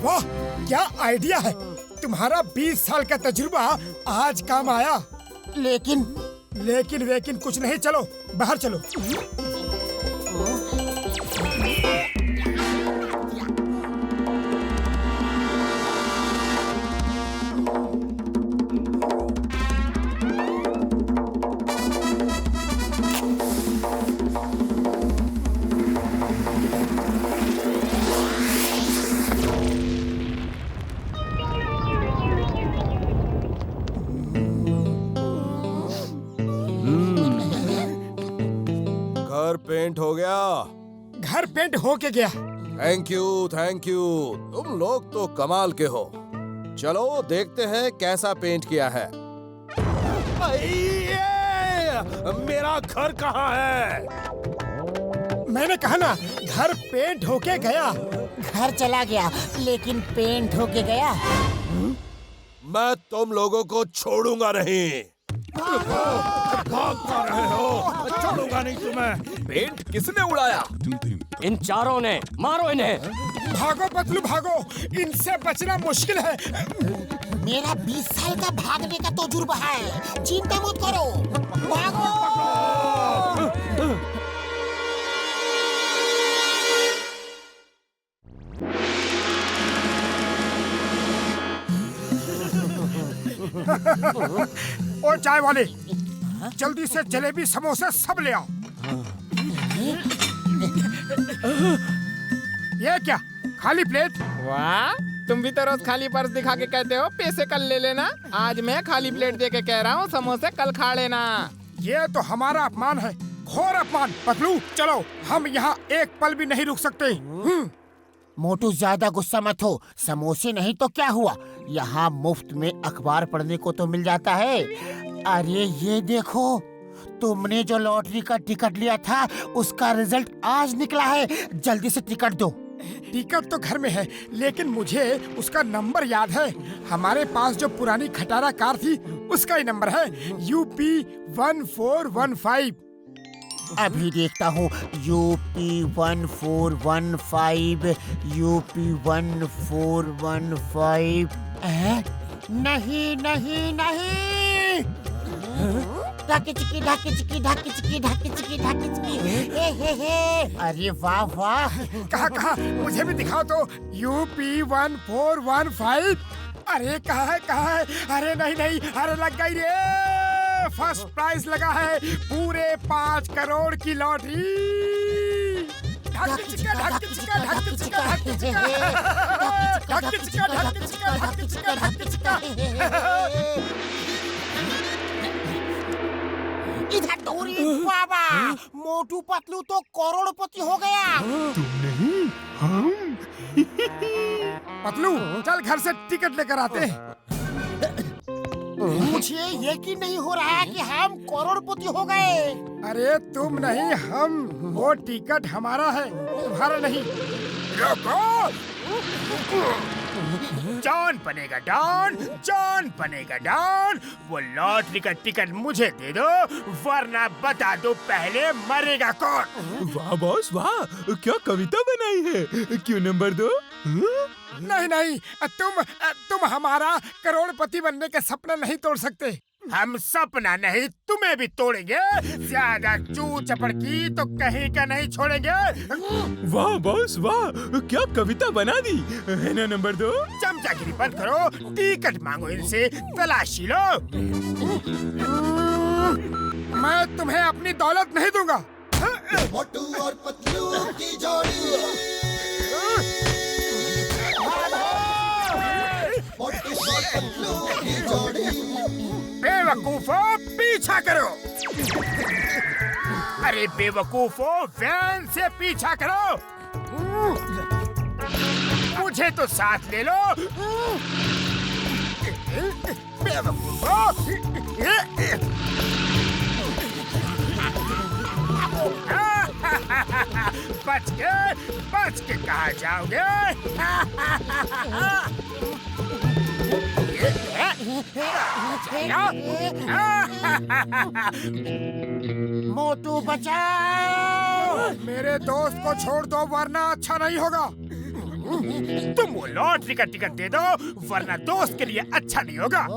वाह, क्या आइडिया है! तुम्हारा 20 साल का तजुर्बा आज काम आया। लेकिन कुछ नहीं, चलो बाहर चलो। घर पेंट हो गया। घर पेंट हो के गया। Thank you. तुम लोग तो कमाल के हो। चलो देखते हैं कैसा पेंट किया है। मेरा घर कहाँ है? मैंने कहा ना, घर पेंट होके गया। घर चला गया, लेकिन पेंट होके गया। मैं तुम लोगों को छोड़ूंगा नहीं। भाग कर रहे हो? छोड़ूंगा नहीं तुम्हें। पेंट किसने उड़ाया? इन चारों ने। मारो इन्हें। भागो पतलू भागो, इनसे बचना मुश्किल है। मेरा 20 साल का भागने का तजुर्बा है, चिंता मत करो। भागो! ओ चाय वाले, जल्दी से जलेबी समोसे सब ले आओ। ये क्या, खाली प्लेट? वाह, तुम भी तो रोज खाली पर्स दिखा के कहते हो पैसे कल ले लेना। आज मैं खाली प्लेट दे के कह रहा हूँ समोसे कल खा लेना। ये तो हमारा अपमान है, घोर अपमान। पतलू चलो, हम यहाँ एक पल भी नहीं रुक सकते। मोटू ज्यादा गुस्सा मत हो, समोसे नहीं तो क्या हुआ, यहाँ मुफ्त में अखबार पढ़ने को तो मिल जाता है। अरे ये देखो, तुमने जो लॉटरी का टिकट लिया था उसका रिजल्ट आज निकला है, जल्दी से टिकट दो। टिकट तो घर में है, लेकिन मुझे उसका नंबर याद है। हमारे पास जो पुरानी खटारा कार थी उसका ही नंबर है, UP 1415। अभी देखता हूँ, UP 1415, UP 1415। नहीं नहीं नहीं, ढाकी चिकी ढाकी चिकी ढाकी चिकी ढाकी चिकी ढाकी चिकी, हे। अरे वाह वाह। कहाँ मुझे भी दिखाओ तो। UP 1415। अरे कहाँ है? अरे नहीं, अरे लग गई रे, फर्स्ट प्राइज लगा है, पूरे 5 करोड़ की लॉटरी। ढाकी चिका ढाकी चिका ढाकी चिका ढाकी चिका ढाकी चिका ढाकी चिका ढाकी चिका ढाकी चिका। इधर दौड़ी बाबा, मोटू पतलू तो करोड़पति हो गया। तुम नहीं, हम। पतलू चल घर से टिकट लेकर आते हैं। मुझे यकीन नहीं हो रहा है कि हम करोड़पति हो गए। अरे तुम नहीं, हम। वो टिकट हमारा है, तुम्हारा नहीं। रुको, जॉन बनेगा डॉन, जॉन बनेगा डॉन। वो लॉटरी का टिकट मुझे दे दो, वरना बता दो पहले मरेगा कौन। वाह बॉस वाह, क्या कविता बनाई है, क्यों नंबर 2? नहीं, तुम हमारा करोड़पति बनने का सपना नहीं तोड़ सकते। हम सपना नहीं, तुम्हें भी तोड़ेंगे। ज्यादा चू चपड़की तो कहीं का नहीं छोड़ेंगे। वाह बॉस वाह, क्या कविता बना दी है ना नंबर 2। चमचागिरी बंद करो, टिकट मांगो इनसे, तलाशी लो। मैं तुम्हें अपनी दौलत नहीं दूंगा। मोटू और पतलू की जोड़ी, मोटू और पतलू की जोड़ी। बेवकूफो, पीछा करो। अरे बेवकूफो, वैन से पीछा करो। मुझे तो साथ ले लो। बेवकूफो, बच के कहाँ जाओगे? मोटू बचाओ, मेरे दोस्त को छोड़ दो वरना अच्छा नहीं होगा। तुम वो लॉटरी का टिकट दे दो, वरना दोस्त के लिए अच्छा नहीं होगा।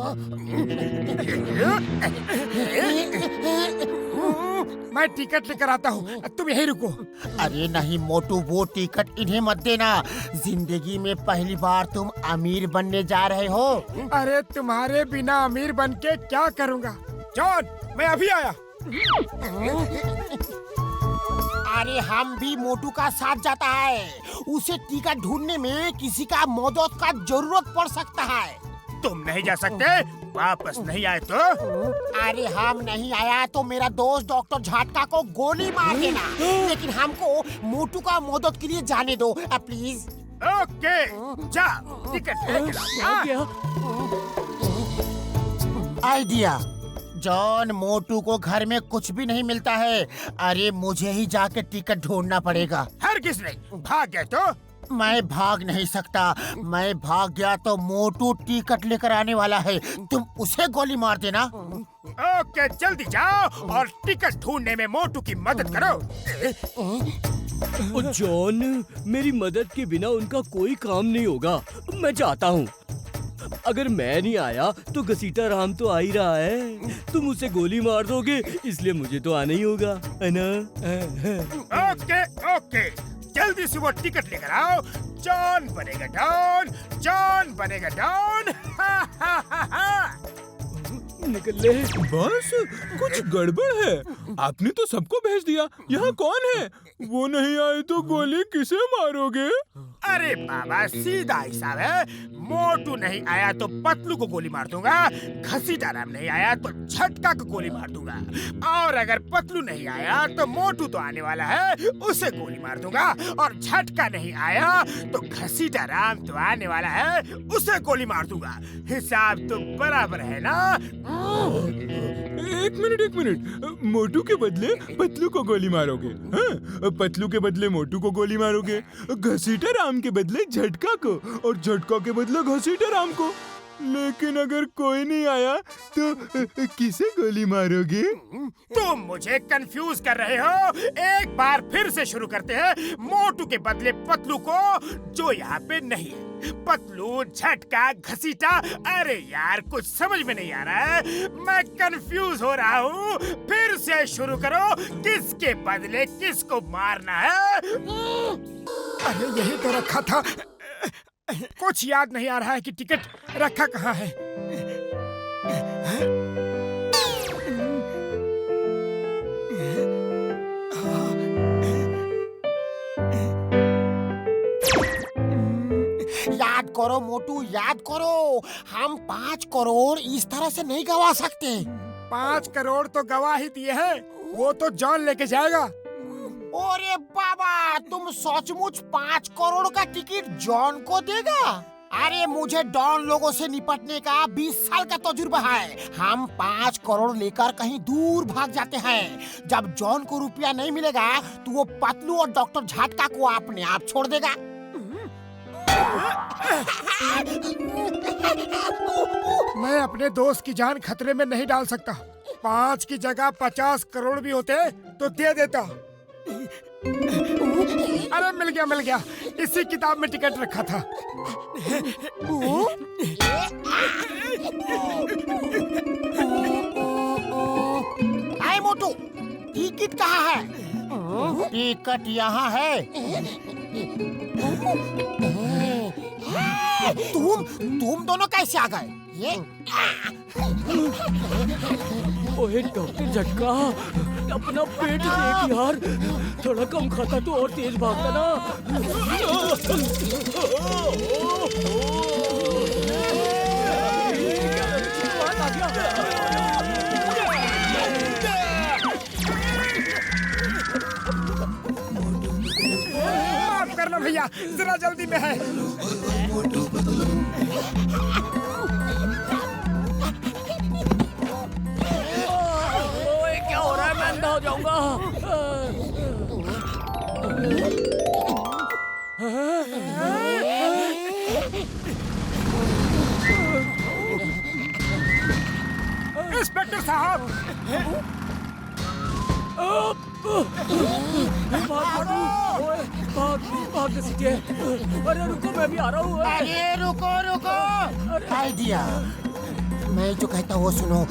मैं टिकट लेकर आता हूँ, तुम यहीं रुको। अरे नहीं मोटू, वो टिकट इन्हें मत देना। जिंदगी में पहली बार तुम अमीर बनने जा रहे हो। अरे तुम्हारे बिना अमीर बन के क्या करूँगा? जॉन, मैं अभी आया। अरे हम भी मोटू का साथ जाता है, उसे टिकट ढूंढने में किसी का मदद का जरूरत पड़ सकता है। तुम नहीं जा सकते, वापस नहीं आए तो? अरे हम नहीं आया तो मेरा दोस्त डॉक्टर झटका को गोली मार देना, लेकिन हमको मोटू का मदद के लिए जाने दो प्लीज। ओके, जा टिकट लेकर आ गया। आइडिया। जॉन, मोटू को घर में कुछ भी नहीं मिलता है। अरे मुझे ही जाके टिकट ढूंढना पड़ेगा। हरगिज़ नहीं, भाग गए तो? मैं भाग नहीं सकता, मैं भाग गया तो मोटू टिकट लेकर आने वाला है, तुम उसे गोली मार देना। ओके, जल्दी जाओ और टिकट ढूंढने में मोटू की मदद करो। ओ जॉन, मेरी मदद के बिना उनका कोई काम नहीं होगा, मैं जाता हूँ। अगर मैं नहीं आया तो घसीटा राम तो आ ही रहा है। तुम उसे गोली मार दोगे, इसलिए मुझे तो आना ही होगा, है ना? ओके, जल्दी से वो टिकट लेकर आओ। जॉन बनेगा डॉन, जॉन बनेगा डॉन। निकल ले। बस कुछ गड़बड़ है, आपने तो सबको भेज दिया, यहाँ कौन है? वो नहीं आए तो गोली किसे मारोगे? अरे बाबा, सीधा हिसाब है। मोटू नहीं आया तो पतलू को गोली मार दूंगा, घसीटा राम नहीं आया तो झटका को गोली मार दूंगा, और अगर पतलू नहीं आया तो मोटू तो आने वाला है, उसे गोली मार दूंगा, और झटका नहीं आया तो घसीटा राम तो आने वाला है, उसे गोली मार दूंगा। हिसाब तो बराबर है ना? एक मिनट, मोटू के बदले पतलू को गोली मारोगे? हाँ? पतलू के बदले मोटू को गोली मारोगे, घसीटा राम के बदले झटका को, और झटका के बदले घसीटा राम को। लेकिन अगर कोई नहीं आया तो किसे गोली मारोगे? तुम मुझे कंफ्यूज कर रहे हो। एक बार फिर से शुरू करते हैं। मोटू के बदले पतलू को, जो यहाँ पे नहीं है। पतलू, झटका, घसीटा, अरे यार कुछ समझ में नहीं आ रहा है, मैं कंफ्यूज हो रहा हूँ। फिर से शुरू करो, किसके बदले किसको मारना है? अरे यही तो रखा था, कुछ याद नहीं आ रहा है कि टिकट रखा कहाँ है। याद करो मोटू, याद करो, हम 5 करोड़ इस तरह से नहीं गवा सकते। 5 करोड़ तो गवा ही दिए हैं, वो तो जॉन लेके जाएगा। अरे बाबा, तुम सचमुच 5 करोड़ का टिकट जॉन को देगा? अरे मुझे डॉन लोगों से निपटने का 20 साल का तजुर्बा है। हम 5 करोड़ लेकर कहीं दूर भाग जाते हैं। जब जॉन को रुपया नहीं मिलेगा तो वो पतलू और डॉक्टर झटका को अपने आप छोड़ देगा। मैं अपने दोस्त की जान खतरे में नहीं डाल सकता। 5 की जगह 50 करोड़ भी होते तो दे देता। अरे मिल गया, इसी किताब में टिकट रखा था। आए मोटू, टिकट कहाँ है? टिकट यहाँ है। तुम दोनों कैसे आ गए? ये ओए डॉक्टर झटका, अपना पेट देख यार, थोड़ा कम खाता तो और तेज भागता ना। माफ करना भैया, जरा जल्दी में है। क्या हो रहा है? मैं अंधा हो जाऊंगा। इंस्पेक्टर साहब, भाग सीखे। अरे रुको, मैं भी आ रहा हूँ। अरे रुको, आइडिया। मैं जो कहता हूँ वो सुनो।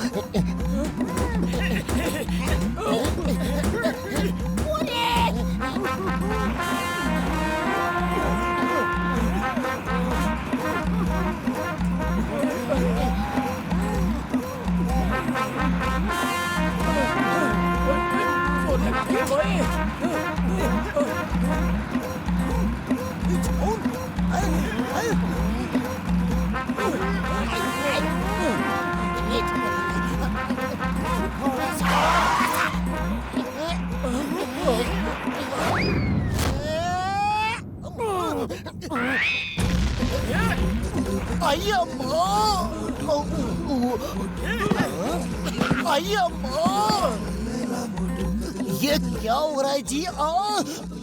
ये क्या हो रहा है जी?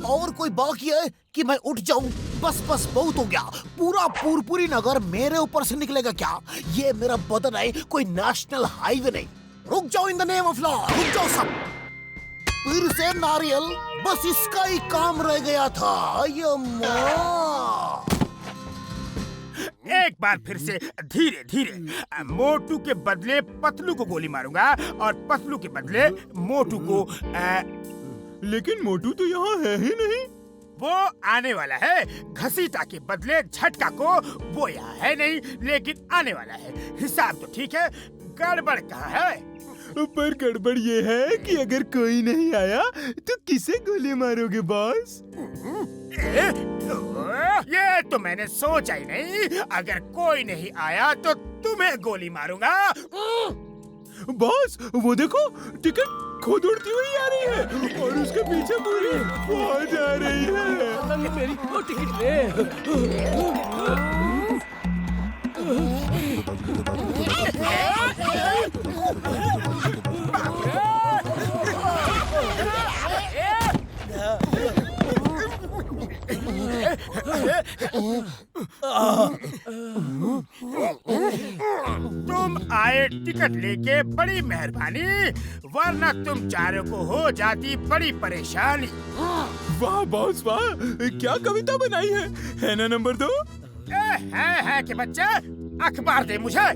और कोई बाकी है कि मैं उठ जाऊं? बस बहुत हो गया। पूरा पूरी नगर मेरे ऊपर से निकलेगा क्या? ये मेरा बदन है, कोई नेशनल हाईवे नहीं। रुक जाओ, in the name of law, रुक जाओ सब। फिर से नारियल, बस इसका ही काम रह गया था। एक बार फिर से धीरे धीरे। मोटू के बदले पतलू को गोली मारूंगा, और पतलू के बदले मोटू को। लेकिन मोटू तो यहाँ है ही नहीं। वो आने वाला है। घसीटा के बदले झटका को, वो यहाँ है नहीं, लेकिन आने वाला है। हिसाब तो ठीक है, गड़बड़ कहाँ है? पर गड़बड़ ये है कि अगर कोई नहीं आया तो किसे गोली मारोगे बॉस? ये तो मैंने सोचा ही नहीं। अगर कोई नहीं आया तो तुम्हें गोली मारूंगा। बॉस वो देखो, टिकट खुद उड़ती हुई आ रही है और उसके पीछे पूरी फौज आ रही है। मेरी वो टिकट दे। तुम आए टिकट लेके बड़ी मेहरबानी, वरना तुम चारों को हो जाती बड़ी परेशानी। वाह बॉस वाह, क्या कविता बनाई है ना नंबर 2? है कि बच्चे, अखबार दे मुझे।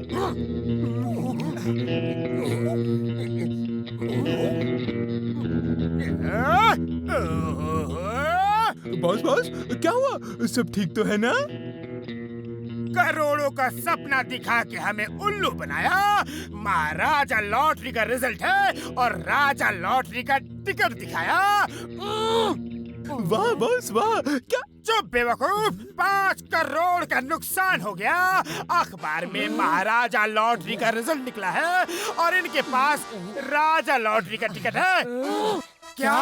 बॉस क्या हुआ, सब ठीक तो है ना? करोड़ों का सपना दिखा के हमें उल्लू बनाया। महाराजा लॉटरी का रिजल्ट है और राजा लॉटरी का टिकट दिखाया। वाह बॉस वाह। क्या? चुप बेवकूफ, 5 करोड़ का नुकसान हो गया। अखबार में महाराजा लॉटरी का रिजल्ट निकला है और इनके पास राजा लॉटरी का टिकट है। क्या?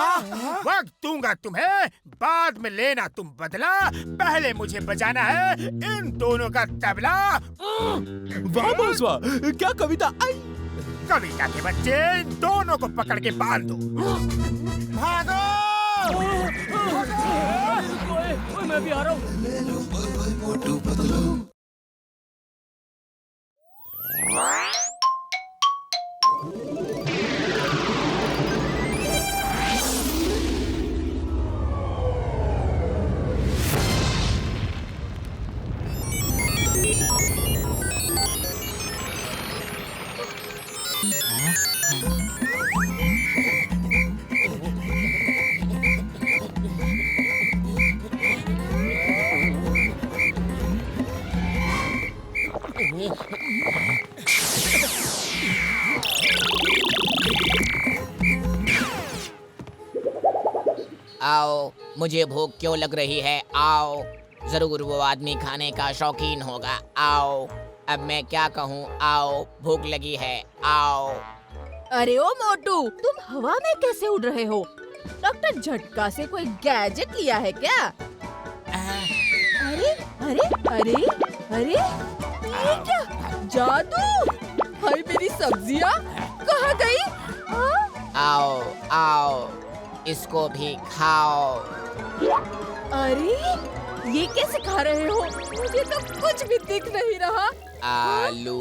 वक्त दूंगा तुम्हें, बाद में लेना तुम बदला। पहले मुझे बजाना है इन दोनों का तबला। वाह बॉस वाह, क्या कविता आई। कविता के बच्चे, इन दोनों को पकड़ के बांध दो। भागो! मैं भी आ रहा हूँ। मोटू पतलू। आओ, मुझे भूख क्यों लग रही है। आओ, जरूर वो आदमी खाने का शौकीन होगा। आओ, अब मैं क्या कहूँ। आओ, भूख लगी है। आओ। अरे ओ मोटू, तुम हवा में कैसे उड़ रहे हो? डॉक्टर झटका से कोई गैजेट लिया है क्या? अरे अरे अरे अरे, ये क्या जादू? हाय मेरी सब्जियाँ कहाँ गई? आओ आओ, इसको भी खाओ। अरे ये कैसे खा रहे हो? मुझे तो कुछ भी दिख नहीं रहा। आलू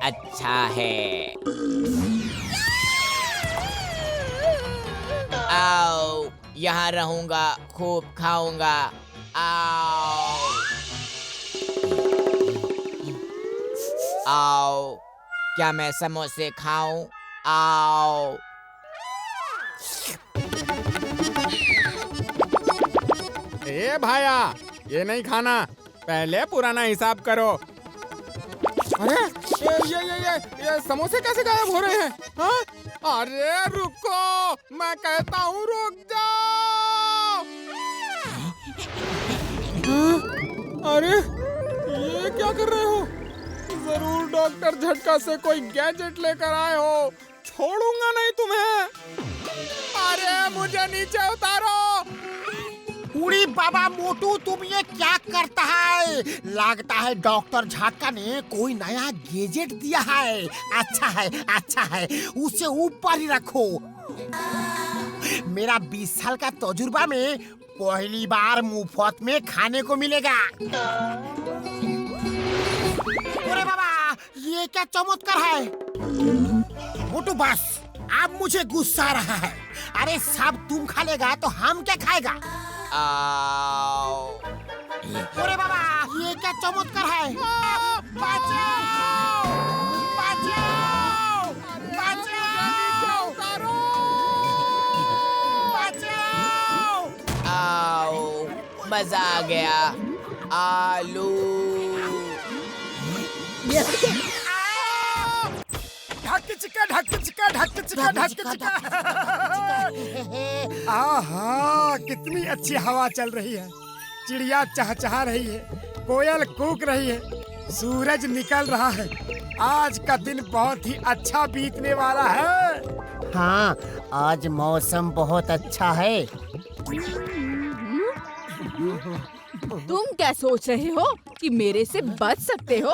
अच्छा है। आओ, यहाँ रहूंगा, खूब खाऊंगा। आओ आओ, क्या मैं समोसे खाऊं? आओ। ए भाया, ये नहीं खाना, पहले पुराना हिसाब करो। अरे ये समोसे कैसे गायब हो रहे हैं? हाँ? अरे रुको, मैं कहता हूँ रुक जाओ। अरे ये क्या कर रहे हो? जरूर डॉक्टर झटका से कोई गैजेट लेकर आए हो। छोड़ूंगा नहीं तुम्हें। अरे मुझे नीचे उतारो। उड़ी बाबा मोटू, तुम ये क्या करता है? लगता है डॉक्टर झटका ने कोई नया गैजेट दिया है। अच्छा है, उसे ऊपर ही रखो। मेरा 20 साल का तजुर्बा में पहली बार मुफ्त में खाने को मिलेगा। अरे बाबा, ये क्या चमत्कार है? मोटू बस, अब मुझे गुस्सा आ रहा है। अरे सब तुम खा लेगा तो हम क्या खाएगा? आओ। अरे बाबा, ये क्या चमत्कार है? बचाओ! बचाओ! बचाओ! बचाओ! आओ, मजा आ गया। आलू। ढक चिका आहा, कितनी अच्छी हवा चल रही है, चिड़िया चहचहा रही है, कोयल कूक रही है, सूरज निकल रहा है। आज का दिन बहुत ही अच्छा बीतने वाला है। हाँ, आज मौसम बहुत अच्छा है। तुम क्या सोच रहे हो कि मेरे से बच सकते हो?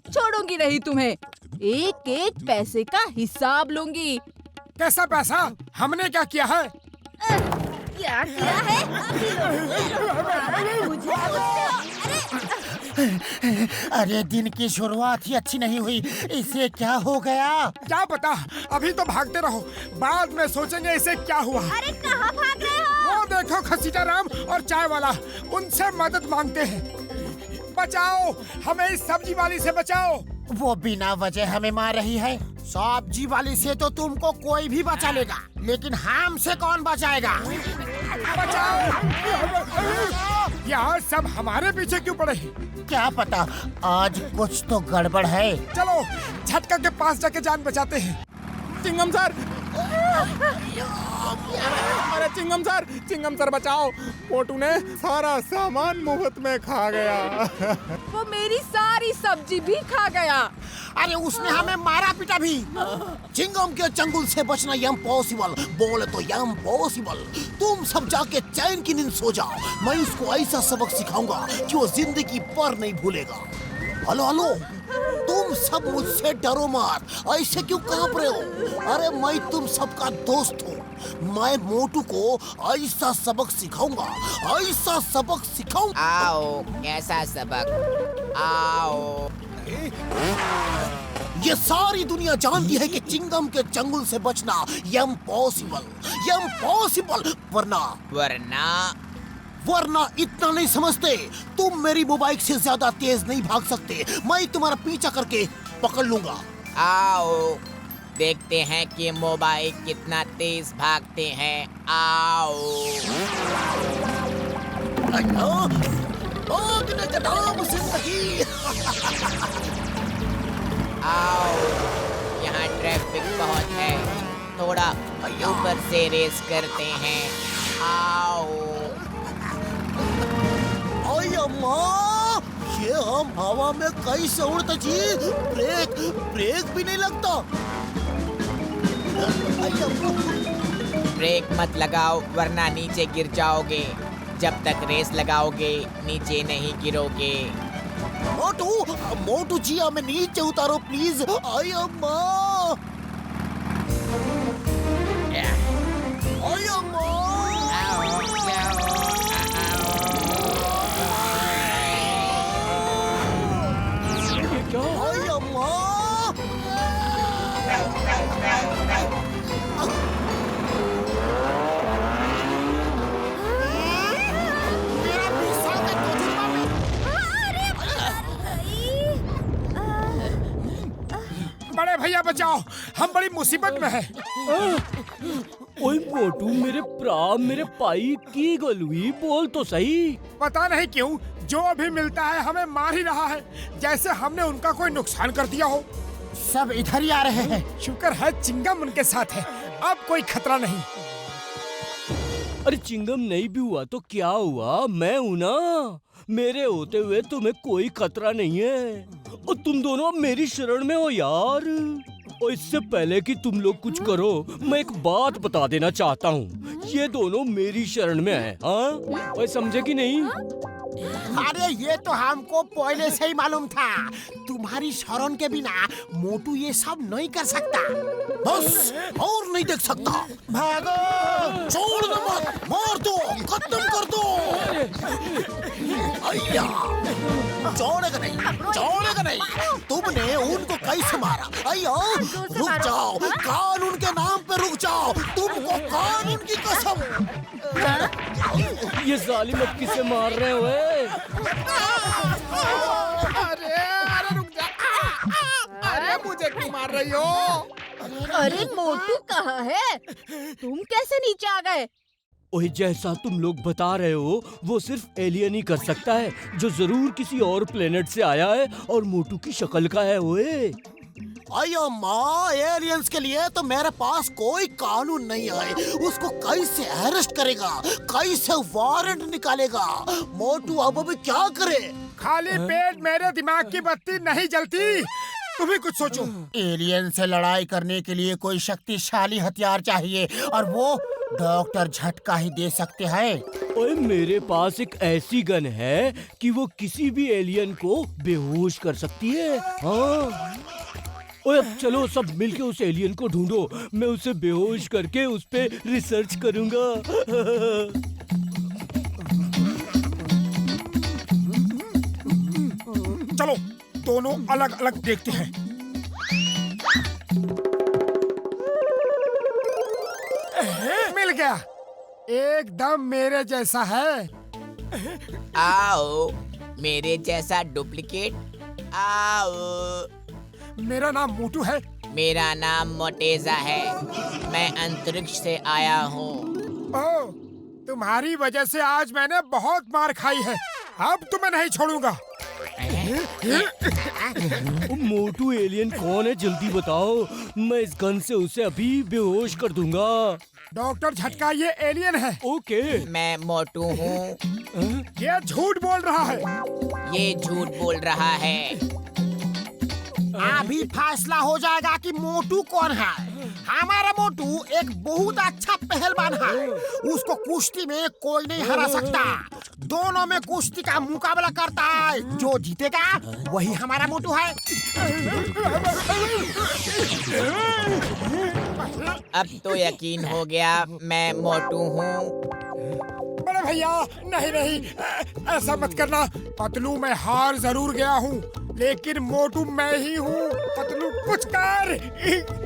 छोड़ूंगी नहीं तुम्हें। एक एक पैसे का हिसाब लूंगी। कैसा पैसा? हमने क्या किया है? क्या किया है? मुझे अरे दिन की शुरुआत ही अच्छी नहीं हुई, इसे क्या हो गया? क्या पता, अभी तो भागते रहो, बाद में सोचेंगे इसे क्या हुआ। अरे कहाँ भाग रहे हो? वो देखो घसीटा राम और चाय वाला, उनसे मदद मांगते हैं। बचाओ, हमें इस सब्जी वाली से बचाओ। वो बिना वजह हमें मार रही है। सब्जी वाली से तो तुमको कोई भी बचा लेगा, लेकिन हमसे कौन बचाएगा? बचाओ! यार सब हमारे पीछे क्यों पड़े हैं? क्या पता, आज कुछ तो गड़बड़ है। चलो झटका के पास जाके जान बचाते हैं। चिंगम सर, अरे चिंगम सर बचाओ, मोटू ने सारा सामान मुफ्त में खा गया। वो मेरी सारी सब्जी भी खा गया। अरे उसने हमें मारा पीटा भी। चिंगम के चंगुल से बचना इम्पॉसिबल, बोले तो इम्पॉसिबल। तुम सब जाके चैन की नींद सो जाओ, मैं उसको ऐसा सबक सिखाऊंगा कि वो जिंदगी पर नहीं भूलेगा। हेलो हेलो, तुम सब मुझसे डरो मत, ऐसे क्यों कांप रहे हो? अरे मैं तुम सबका दोस्त हूँ, मैं मोटू को ऐसा सबक सिखाऊंगा, ऐसा सबक सिखाऊंगा। आओ, कैसा सबक? आओ। ये सारी दुनिया जानती है कि चिंगम के चंगुल से बचना इम्पॉसिबल, वरना इतना नहीं समझते? तुम मेरी मोबाइल से ज्यादा तेज नहीं भाग सकते, मैं तुम्हारा पीछा करके पकड़ लूंगा। आओ, देखते हैं कि मोबाइल कितना तेज भागते हैं। आओ। भागने का नाम जिंदगी। आओ, यहाँ ट्रैफिक बहुत है, थोड़ा ऊपर से रेस करते हैं। आओ। अम्मा, ये हम हवा में कैसे उड़ते जी? ब्रेक भी नहीं लगता। ब्रेक मत लगाओ वरना नीचे गिर जाओगे। जब तक रेस लगाओगे नीचे नहीं गिरोगे। मोटू जी हमें नीचे उतारो प्लीज। आई अम्मा, आई अम्मा। बड़े भैया बचाओ, हम बड़ी मुसीबत में हैं। ओए मोटू, मेरे पाई की गल हुई, बोल तो सही। पता नहीं क्यों जो भी मिलता है हमें मार ही रहा है, जैसे हमने उनका कोई नुकसान कर दिया हो। सब इधर ही आ रहे हैं। शुक्र है चिंगम उनके साथ है, अब कोई खतरा नहीं। अरे चिंगम नहीं भी हुआ तो क्या हुआ, मैं हूं ना। मेरे होते हुए तुम्हें कोई खतरा नहीं है, और तुम दोनों मेरी शरण में हो यार। और इससे पहले कि तुम लोग कुछ करो, मैं एक बात बता देना चाहता हूँ, ये दोनों मेरी शरण में हैं। हाँ, और समझे कि नहीं? अरे ये तो हमको पहले से ही मालूम था, तुम्हारी शरण के बिना मोटू ये सब नहीं कर सकता। बस और नहीं देख सकता। भागो, छोड़ दो मत, मार दो, खत्म कर दो। अय्या, छोड़ेगा नहीं। तुमने उनको कैसे मारा? अय्या, रुक जाओ, कानून के नाम पे रुक जाओ, तुमको कानून की कसम। ये जालिम अब किसे मार रहे हो? अरे रुक जा। अरे मुझे क्यों मार रही हो? अरे मोटू कहाँ है? तुम कैसे नीचे आ गए? ओए, जैसा तुम लोग बता रहे हो वो सिर्फ एलियन ही कर सकता है, जो जरूर किसी और प्लेनेट से आया है और मोटू की शक्ल का है। ओए, अयो माँ, एलियंस के लिए तो मेरे पास कोई कानून नहीं है। उसको कैसे अरेस्ट करेगा, कैसे वारंट निकालेगा? मोटू अब अभी क्या करे? खाली पेट मेरे दिमाग की बत्ती नहीं जलती, तुम्हें कुछ सोचो। एलियन से लड़ाई करने के लिए कोई शक्तिशाली हथियार चाहिए और वो डॉक्टर झटका ही दे सकते हैं। ओए मेरे पास एक ऐसी गन है कि वो किसी भी एलियन को बेहोश कर सकती है। हाँ ओए अब चलो सब मिलके उस एलियन को ढूंढो, मैं उसे बेहोश करके उस पे रिसर्च करूंगा। चलो दोनों अलग अलग देखते हैं। मिल गया, एकदम मेरे जैसा है। आओ मेरे जैसा डुप्लीकेट आओ। मेरा नाम मोटू है। मेरा नाम मोटेजा है, मैं अंतरिक्ष से आया हूँ। ओह, तुम्हारी वजह से आज मैंने बहुत मार खाई है, अब तुम्हें नहीं छोड़ूंगा। मोटू एलियन कौन है जल्दी बताओ, मैं इस गन से उसे अभी बेहोश कर दूंगा। डॉक्टर झटका ये एलियन है। ओके मैं मोटू हूँ। ये झूठ बोल रहा है। ये झूठ बोल रहा है। अभी फैसला हो जाएगा कि मोटू कौन है। हमारा मोटू एक बहुत अच्छा पहलवान है, उसको कुश्ती में कोई नहीं हरा सकता। दोनों में कुश्ती का मुकाबला करता है, जो जीतेगा वही हमारा मोटू है। अब तो यकीन हो गया मैं मोटू हूँ। बड़े भैया नहीं नहीं, ऐसा मत करना। पतलू मैं हार जरूर गया हूँ, लेकिन मोटू मैं ही हूँ। पतलू कुछ कर।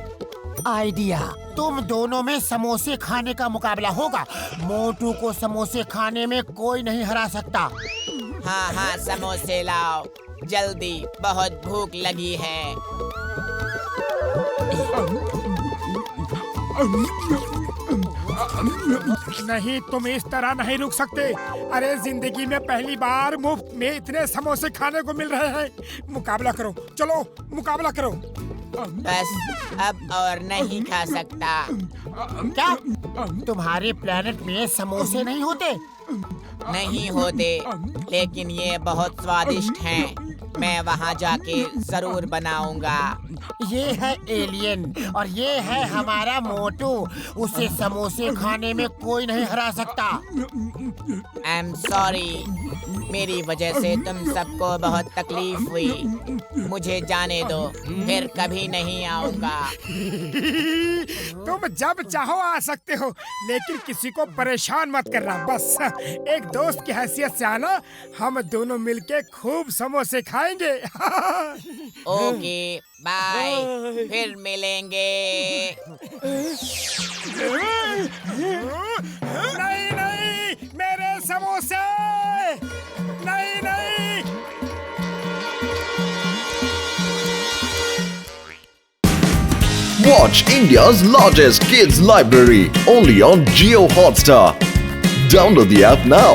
आइडिया, तुम दोनों में समोसे खाने का मुकाबला होगा। मोटू को समोसे खाने में कोई नहीं हरा सकता। हाँ हाँ समोसे लाओ जल्दी, बहुत भूख लगी है। नहीं, तुम इस तरह नहीं रुक सकते। अरे जिंदगी में पहली बार मुफ्त में इतने समोसे खाने को मिल रहे हैं। मुकाबला करो, चलो मुकाबला करो। बस अब और नहीं खा सकता। क्या तुम्हारे प्लेनेट में समोसे नहीं होते? नहीं होते, लेकिन ये बहुत स्वादिष्ट हैं। मैं वहाँ जाके जरूर बनाऊंगा। ये है एलियन और ये है हमारा मोटू। उसे समोसे खाने में कोई नहीं हरा सकता। आई एम सॉरी, मेरी वजह से तुम सबको बहुत तकलीफ हुई। मुझे जाने दो, फिर कभी नहीं आऊंगा। तुम जब चाहो आ सकते हो, लेकिन किसी को परेशान मत करना। बस एक दोस्त की हैसियत से आना, हम दोनों मिलके खूब समोसे खाएंगे। ओके बाय, फिर मिलेंगे। नहीं नहीं, मेरे समोसे नहीं नहीं। Watch India's largest kids library only on Jio Hotstar. Download the app now.